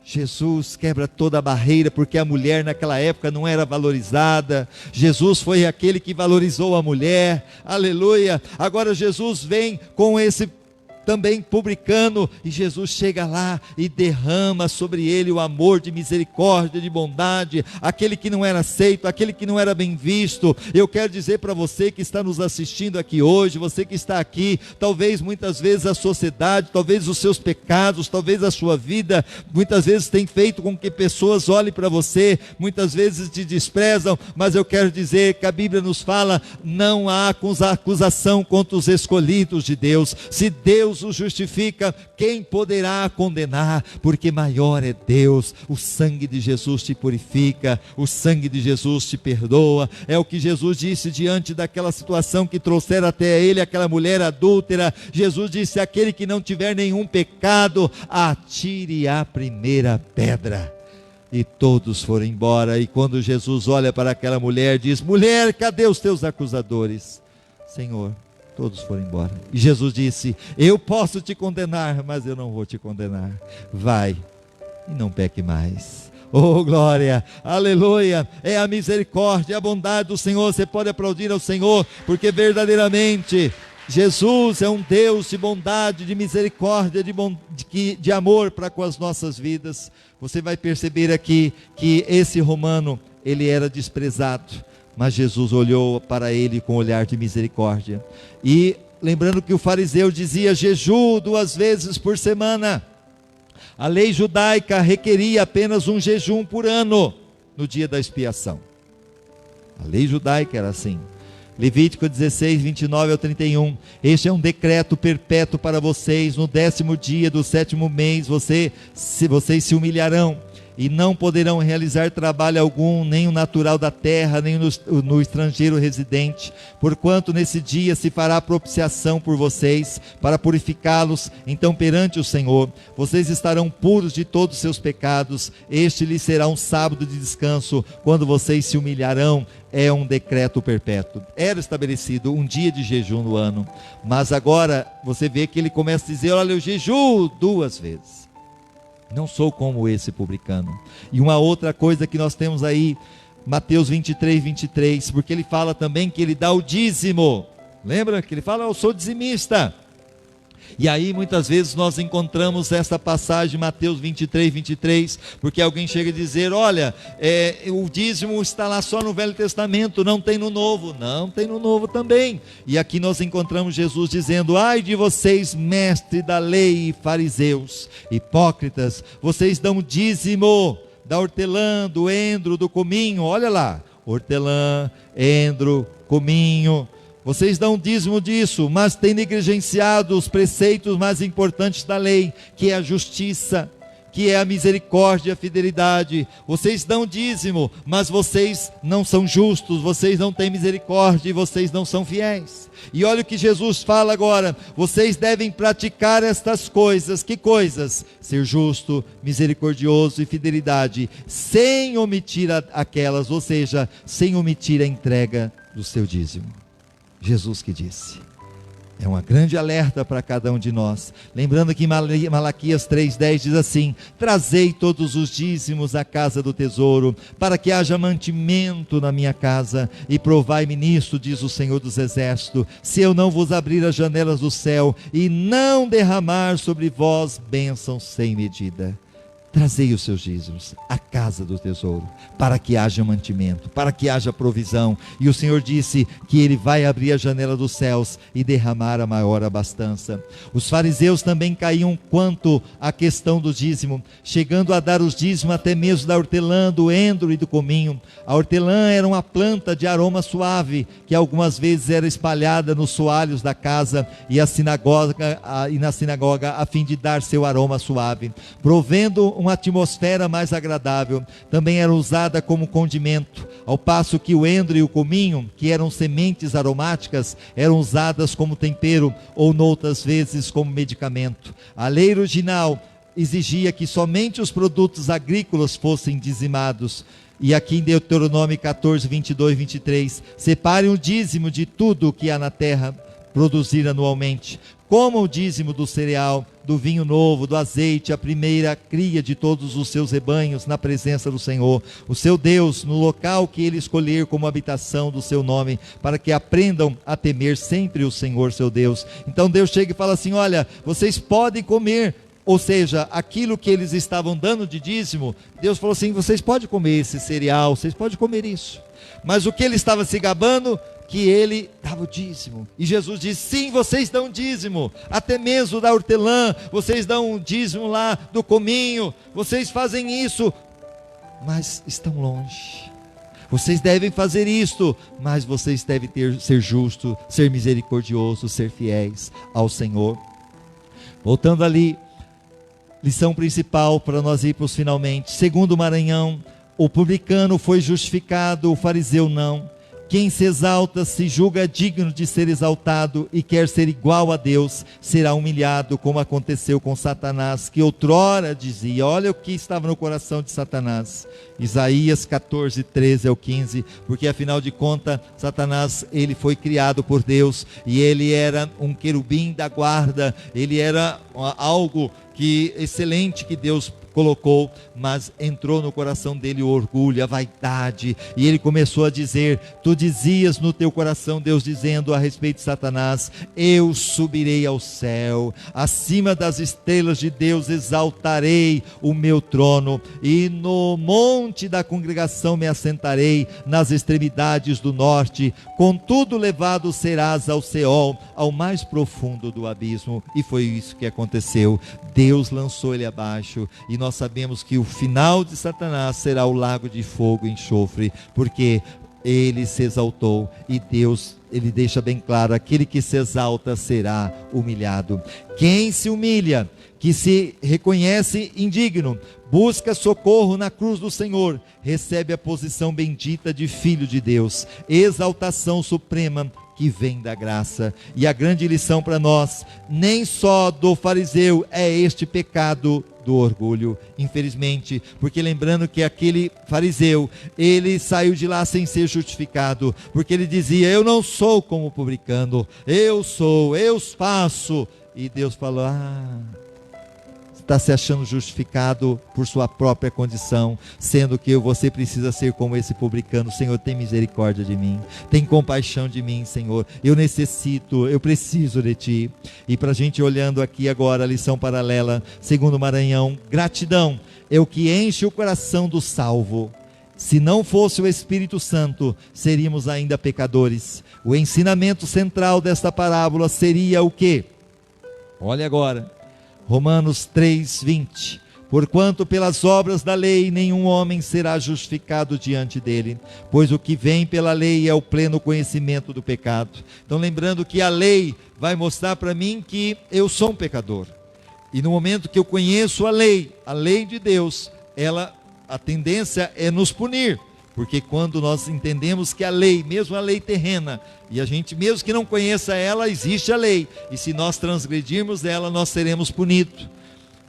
Jesus quebra toda a barreira, porque a mulher naquela época não era valorizada. Jesus foi aquele que valorizou a mulher, aleluia. Agora Jesus vem com esse também publicano, e Jesus chega lá e derrama sobre ele o amor de misericórdia, de bondade, aquele que não era aceito, aquele que não era bem visto. Eu quero dizer para você que está nos assistindo aqui hoje, você que está aqui, talvez muitas vezes a sociedade, talvez os seus pecados, talvez a sua vida, muitas vezes tem feito com que pessoas olhem para você, muitas vezes te desprezam, mas eu quero dizer que a Bíblia nos fala: não há acusação contra os escolhidos de Deus. Se Deus os justifica, quem poderá condenar? Porque maior é Deus. O sangue de Jesus te purifica, o sangue de Jesus te perdoa. É o que Jesus disse diante daquela situação que trouxeram até ele aquela mulher adúltera. Jesus disse: aquele que não tiver nenhum pecado, atire a primeira pedra. E todos foram embora. E quando Jesus olha para aquela mulher, diz: mulher, cadê os teus acusadores? Senhor, todos foram embora. E Jesus disse: eu posso te condenar, mas eu não vou te condenar. Vai e não peque mais. Oh glória, aleluia. É a misericórdia, a bondade do Senhor. Você pode aplaudir ao Senhor, porque verdadeiramente Jesus é um Deus de bondade, de misericórdia, de amor para com as nossas vidas. Você vai perceber aqui que esse romano, ele era desprezado, mas Jesus olhou para ele com um olhar de misericórdia. E lembrando que o fariseu dizia: jejum 2 vezes por semana. A lei judaica requeria apenas um jejum por ano, no dia da expiação. A lei judaica era assim. Levítico 16, 29 ao 31. Este é um decreto perpétuo para vocês. No 10º dia do 7º mês, vocês se humilharão, e não poderão realizar trabalho algum, nem o natural da terra, nem no estrangeiro residente, porquanto nesse dia se fará propiciação por vocês, para purificá-los. Então perante o Senhor, vocês estarão puros de todos os seus pecados. Este lhes será um sábado de descanso, quando vocês se humilharão. É um decreto perpétuo. Era estabelecido um dia de jejum no ano, mas agora você vê que ele começa a dizer: olha, eu jejuo 2 vezes. Não sou como esse publicano. E uma outra coisa que nós temos aí, Mateus 23, 23, porque ele fala também que ele dá o dízimo. Lembra que ele fala: eu sou dizimista. E aí muitas vezes nós encontramos essa passagem, Mateus 23, 23, porque alguém chega a dizer: olha, o dízimo está lá só no Velho Testamento, não tem no Novo. Não, tem no Novo também. E aqui nós encontramos Jesus dizendo: ai de vocês, mestres da lei e fariseus, hipócritas, vocês dão dízimo da hortelã, do endro, do cominho. Olha lá, hortelã, endro, cominho. Vocês dão dízimo disso, mas têm negligenciado os preceitos mais importantes da lei, que é a justiça, que é a misericórdia e a fidelidade. Vocês dão dízimo, mas vocês não são justos, vocês não têm misericórdia e vocês não são fiéis. E olha o que Jesus fala agora: vocês devem praticar estas coisas. Que coisas? Ser justo, misericordioso e fidelidade, sem omitir aquelas, ou seja, sem omitir a entrega do seu dízimo. Jesus que disse. É uma grande alerta para cada um de nós. Lembrando que Malaquias 3,10 diz assim: trazei todos os dízimos à casa do tesouro, para que haja mantimento na minha casa, e provai-me nisto, diz o Senhor dos Exércitos, se eu não vos abrir as janelas do céu, e não derramar sobre vós bênçãos sem medida. Trazei os seus dízimos à casa do tesouro, para que haja mantimento, para que haja provisão. E o Senhor disse que Ele vai abrir a janela dos céus e derramar a maior abastança. Os fariseus também caíam quanto à questão do dízimo, chegando a dar os dízimos até mesmo da hortelã, do endro e do cominho. A hortelã era uma planta de aroma suave, que algumas vezes era espalhada nos soalhos da casa e na sinagoga, a fim de dar seu aroma suave, provendo uma atmosfera mais agradável. Também era usada como condimento, ao passo que o endro e o cominho, que eram sementes aromáticas, eram usadas como tempero ou noutras vezes como medicamento. A lei original exigia que somente os produtos agrícolas fossem dizimados. E aqui em Deuteronômio 14, 22 e 23, separem o dízimo de tudo o que há na terra produzir anualmente, como o dízimo do cereal, do vinho novo, do azeite, a primeira cria de todos os seus rebanhos, na presença do Senhor, o seu Deus, no local que Ele escolher como habitação do seu nome, para que aprendam a temer sempre o Senhor, seu Deus. Então Deus chega e fala assim: olha, vocês podem comer, ou seja, aquilo que eles estavam dando de dízimo, Deus falou assim: vocês podem comer esse cereal, vocês podem comer isso. Mas o que ele estava se gabando? Que ele dava o dízimo. E Jesus disse: sim, vocês dão dízimo, até mesmo da hortelã, vocês dão um dízimo lá do cominho, vocês fazem isso, mas estão longe. Vocês devem fazer isto, mas vocês devem ser justos, ser misericordiosos, ser fiéis ao Senhor. Voltando ali, lição principal para nós irmos finalmente. Segundo o Maranhão, o publicano foi justificado, o fariseu não. Quem se exalta se julga digno de ser exaltado e quer ser igual a Deus, será humilhado, como aconteceu com Satanás, que outrora dizia, olha o que estava no coração de Satanás. Isaías 14, 13 ao 15, porque afinal de contas, Satanás, ele foi criado por Deus, e ele era um querubim da guarda, ele era algo excelente que Deus colocou, mas entrou no coração dele o orgulho, a vaidade, e ele começou a dizer, tu dizias no teu coração, Deus dizendo a respeito de Satanás, eu subirei ao céu, acima das estrelas de Deus exaltarei o meu trono, e no monte da congregação me assentarei, nas extremidades do norte, contudo levado serás ao Seol, ao mais profundo do abismo. E foi isso que aconteceu. Deus lançou ele abaixo, e nós sabemos que o final de Satanás será o lago de fogo e enxofre, porque ele se exaltou, e Deus, ele deixa bem claro, aquele que se exalta será humilhado. Quem se humilha, que se reconhece indigno, busca socorro na cruz do Senhor, recebe a posição bendita de filho de Deus, exaltação suprema que vem da graça. E a grande lição para nós, nem só do fariseu é este pecado do orgulho, infelizmente, porque lembrando que aquele fariseu, ele saiu de lá sem ser justificado, porque ele dizia, eu não sou como o publicano, eu faço, e Deus falou, está se achando justificado por sua própria condição, sendo que você precisa ser como esse publicano. Senhor, tem misericórdia de mim, tem compaixão de mim, Senhor, eu preciso de Ti. E para a gente olhando aqui agora a lição paralela, segundo Maranhão, gratidão é o que enche o coração do salvo. Se não fosse o Espírito Santo, seríamos ainda pecadores. O ensinamento central desta parábola seria o quê? Olha agora, Romanos 3, 20, porquanto pelas obras da lei nenhum homem será justificado diante dele, pois o que vem pela lei é o pleno conhecimento do pecado. Então lembrando que a lei vai mostrar para mim que eu sou um pecador, e no momento que eu conheço a lei de Deus, a tendência é nos punir, porque quando nós entendemos que a lei, mesmo a lei terrena, e a gente mesmo que não conheça ela, existe a lei, e se nós transgredirmos ela, nós seremos punidos.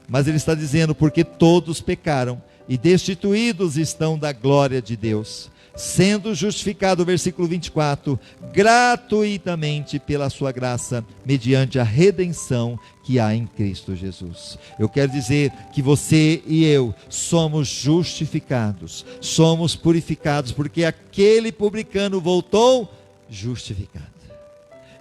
Mas ele está dizendo, porque todos pecaram, e destituídos estão da glória de Deus. sendo justificado, versículo 24, gratuitamente pela sua graça, mediante a redenção que há em Cristo Jesus. Eu quero dizer que você e eu somos justificados, somos purificados, porque aquele publicano voltou justificado.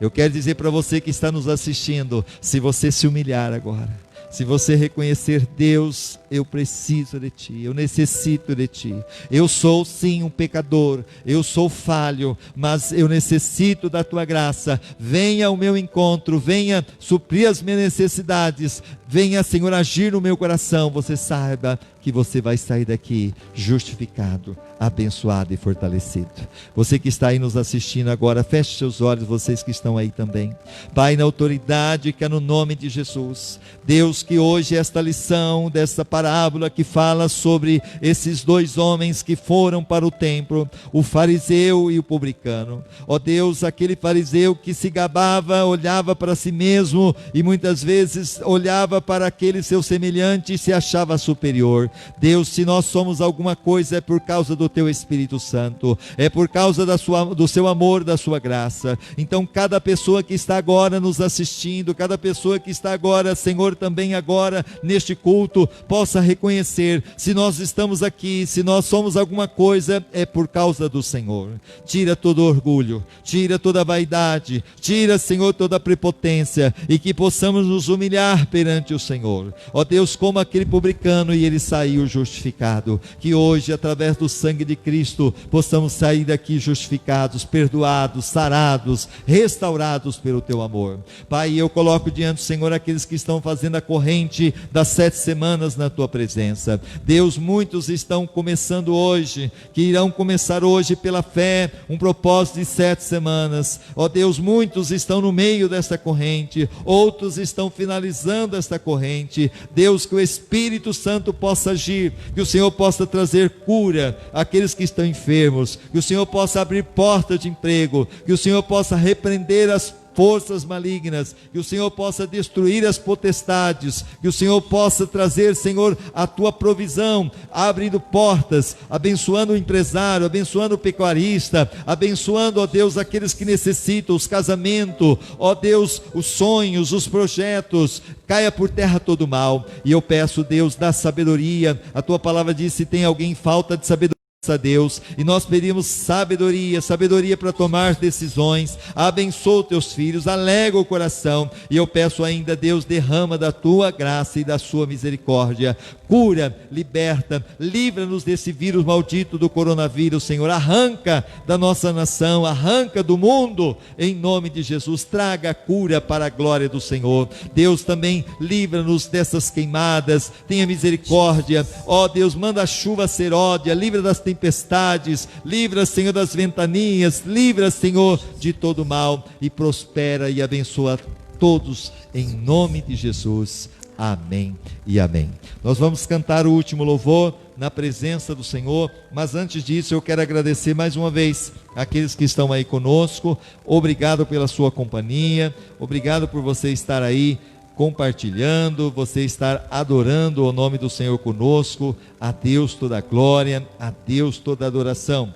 Eu quero dizer para você que está nos assistindo, se você se humilhar agora, se você reconhecer: Deus, eu preciso de Ti, eu necessito de Ti, eu sou sim um pecador, eu sou falho, mas eu necessito da Tua graça, venha ao meu encontro, venha suprir as minhas necessidades, venha, Senhor, agir no meu coração. Você saiba que você vai sair daqui justificado, abençoado e fortalecido. Você que está aí nos assistindo agora, feche seus olhos, vocês que estão aí também. Pai, na autoridade que é no nome de Jesus, Deus, que hoje esta lição, dessa parábola que fala sobre esses dois homens que foram para o templo, o fariseu e o publicano. Ó Deus, aquele fariseu que se gabava, olhava para si mesmo e muitas vezes olhava para aquele seu semelhante e se achava superior. Deus, se nós somos alguma coisa, é por causa do Teu Espírito Santo, é por causa do Seu amor, da Sua graça. Então cada pessoa que está agora nos assistindo, cada pessoa que está agora, Senhor, também agora neste culto, possa reconhecer, se nós estamos aqui, se nós somos alguma coisa, é por causa do Senhor. Tira todo orgulho, tira toda vaidade, tira, Senhor, toda prepotência, e que possamos nos humilhar perante o Senhor. Ó Deus, como aquele publicano, e ele saiu justificado, que hoje, através do sangue de Cristo, possamos sair daqui justificados, perdoados, sarados, restaurados pelo Teu amor. Pai, eu coloco diante do Senhor aqueles que estão fazendo a corrente das 7 semanas na Tua presença. Deus, muitos estão começando hoje, que irão começar hoje pela fé, um propósito de 7 semanas. Ó Deus, muitos estão no meio desta corrente, outros estão finalizando esta corrente. Deus, que o Espírito Santo possa agir, que o Senhor possa trazer cura àqueles que estão enfermos, que o Senhor possa abrir portas de emprego, que o Senhor possa repreender as forças malignas, que o Senhor possa destruir as potestades, que o Senhor possa trazer, Senhor, a Tua provisão, abrindo portas, abençoando o empresário, abençoando o pecuarista, abençoando, ó Deus, aqueles que necessitam, os casamentos, ó Deus, os sonhos, os projetos. Caia por terra todo mal, e eu peço, Deus, da sabedoria. A Tua palavra diz: se tem alguém em falta de sabedoria, a Deus, e nós pedimos sabedoria para tomar decisões. Abençoa os Teus filhos, alega o coração, e eu peço ainda, Deus, derrama da Tua graça e da Sua misericórdia, cura, liberta, livra-nos desse vírus maldito do coronavírus, Senhor, arranca da nossa nação, arranca do mundo, em nome de Jesus, traga a cura para a glória do Senhor. Deus, também livra-nos dessas queimadas, tenha misericórdia, ó Deus, manda a chuva seródia, livra das tempestades, livra, Senhor, das ventanias, livra, Senhor, de todo mal, e prospera e abençoa todos, em nome de Jesus, amém e amém. Nós vamos cantar o último louvor na presença do Senhor, mas antes disso eu quero agradecer mais uma vez aqueles que estão aí conosco. Obrigado pela sua companhia, obrigado por você estar aí compartilhando, você estar adorando o nome do Senhor conosco. A Deus toda a glória, a Deus toda a adoração.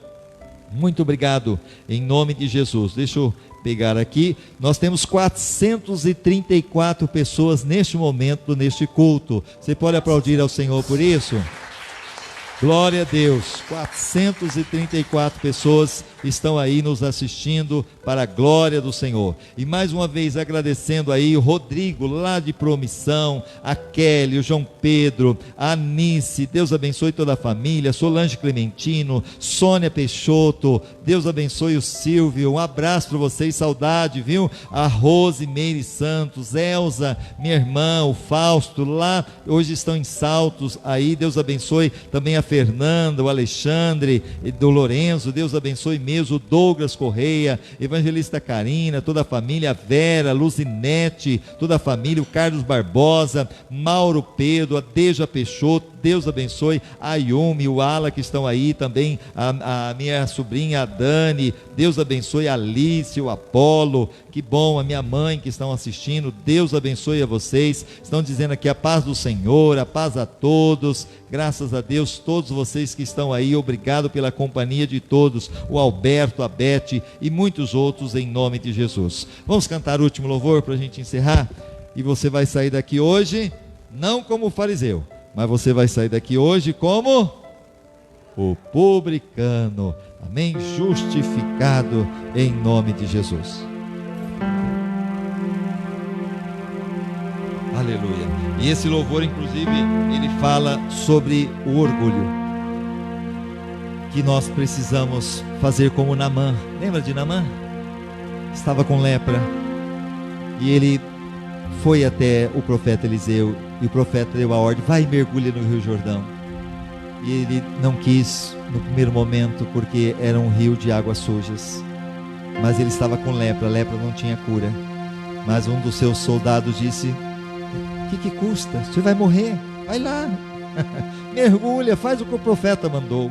Muito obrigado, em nome de Jesus. Deixa eu pegar aqui, nós temos 434 pessoas neste momento, neste culto. Você pode aplaudir ao Senhor por isso? Glória a Deus, 434 pessoas estão aí nos assistindo para a glória do Senhor. E mais uma vez agradecendo aí o Rodrigo lá de Promissão, a Kelly, o João Pedro, a Anice, Deus abençoe toda a família, Solange Clementino, Sônia Peixoto, Deus abençoe o Silvio, um abraço para vocês, saudade, viu? A Rose Meire Santos, Elza, minha irmã, o Fausto, lá hoje estão em Saltos, aí Deus abençoe também a Fernanda, o Alexandre, do Lorenzo, Deus abençoe mesmo, o Douglas Correia, Evangelista Karina, toda a família, a Vera, a Luzinete, toda a família, o Carlos Barbosa, Mauro Pedro, a Deja Peixoto, Deus abençoe a Yumi, o Ala que estão aí também, a minha sobrinha, a Dani, Deus abençoe a Alice, o Apolo, que bom, a minha mãe que estão assistindo, Deus abençoe a vocês. Estão dizendo aqui a paz do Senhor, a paz a todos, Graças a Deus, todos vocês que estão aí, obrigado pela companhia de todos, o Alberto, a Beth e muitos outros, em nome de Jesus. Vamos cantar o último louvor para a gente encerrar? E você vai sair daqui hoje, não como fariseu, mas você vai sair daqui hoje como o publicano. Amém? Justificado em nome de Jesus. Aleluia. E esse louvor, inclusive, ele fala sobre o orgulho, que nós precisamos fazer como Naamã. Lembra de Naamã? Estava com lepra e ele foi até o profeta Eliseu, e o profeta deu a ordem: vai e mergulha no Rio Jordão. E ele não quis no primeiro momento, porque era um rio de águas sujas, mas ele estava com lepra, a lepra não tinha cura. Mas um dos seus soldados disse: o que custa? Você vai morrer, vai lá, mergulha, faz o que o profeta mandou.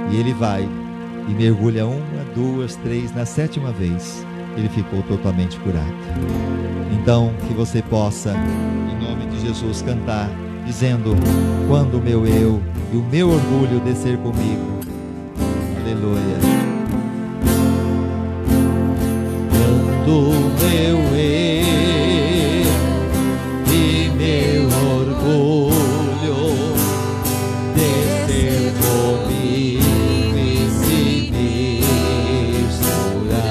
E ele vai e mergulha 1, 2, 3, na 7ª vez ele ficou totalmente curado. Então, que você possa, em nome de Jesus, cantar dizendo: quando o meu eu e o meu orgulho descer comigo. Aleluia. Quando o meu eu e meu orgulho descer comigo e se misturar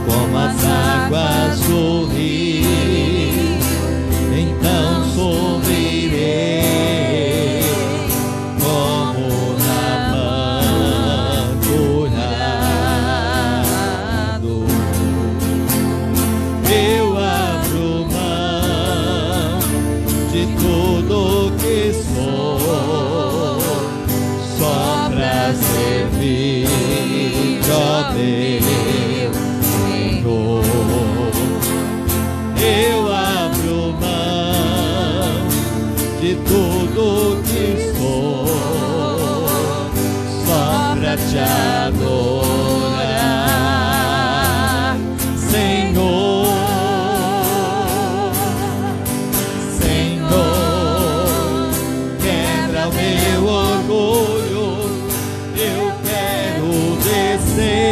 como as águas do rio, então subirei como Naamã curado. Eu abro mão de tudo que sou, só pra servir, ó meu Senhor. Eu abro mão de tudo que sou, só pra te adorar, Senhor. Senhor, quebra o meu orgulho, eu quero descer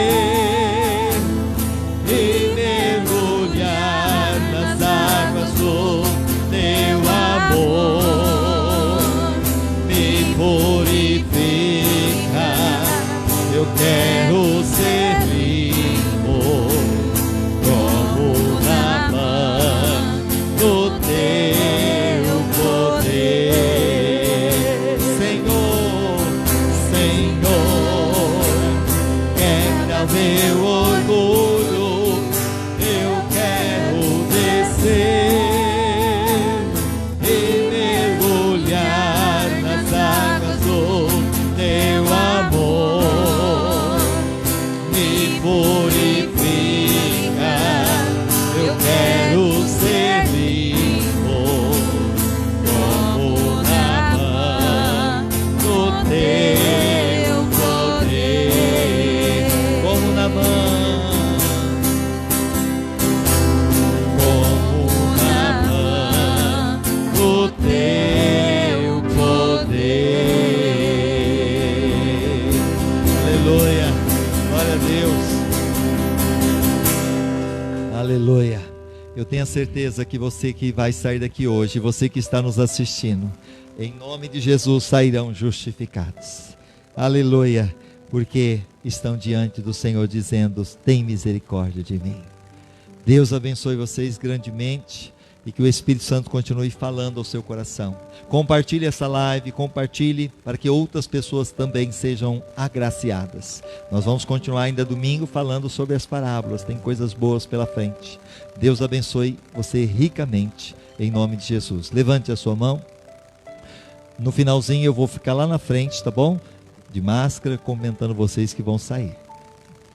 e mergulhar nas águas do teu amor. Me purifica, eu quero ser limpo como Naamã no teu poder. Senhor, Senhor, quebra o meu orgulho, eu quero descer e mergulhar nas águas do teu amor. Me purifica, eu quero ser limpo como Naamã no teu poder. Como Naamã, como Naamã no teu poder. Aleluia, glória a Deus. Aleluia. Eu tenho a certeza que você que vai sair daqui hoje, você que está nos assistindo, em nome de Jesus sairão justificados. Aleluia, porque estão diante do Senhor dizendo: tem misericórdia de mim. Deus abençoe vocês grandemente e que o Espírito Santo continue falando ao seu coração. Compartilhe essa live, compartilhe para que outras pessoas também sejam agraciadas. Nós vamos continuar ainda domingo falando sobre as parábolas, tem coisas boas pela frente. Deus abençoe você ricamente, em nome de Jesus. Levante a sua mão. No finalzinho eu vou ficar lá na frente, tá bom? De máscara, comentando vocês que vão sair.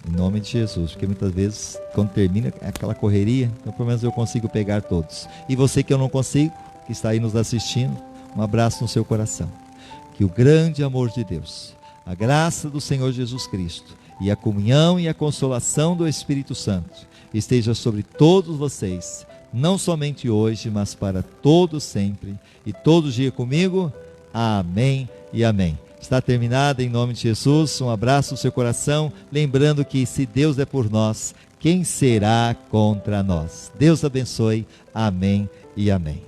Em nome de Jesus, porque muitas vezes quando termina aquela correria, então pelo menos eu consigo pegar todos. E você que eu não consigo, que está aí nos assistindo, um abraço no seu coração. Que o grande amor de Deus, a graça do Senhor Jesus Cristo e a comunhão e a consolação do Espírito Santo esteja sobre todos vocês, não somente hoje, mas para todos sempre. E todos dias comigo, Amém e amém. Está terminada, em nome de Jesus. Um abraço no seu coração, lembrando que se Deus é por nós, quem será contra nós? Deus abençoe. Amém e amém.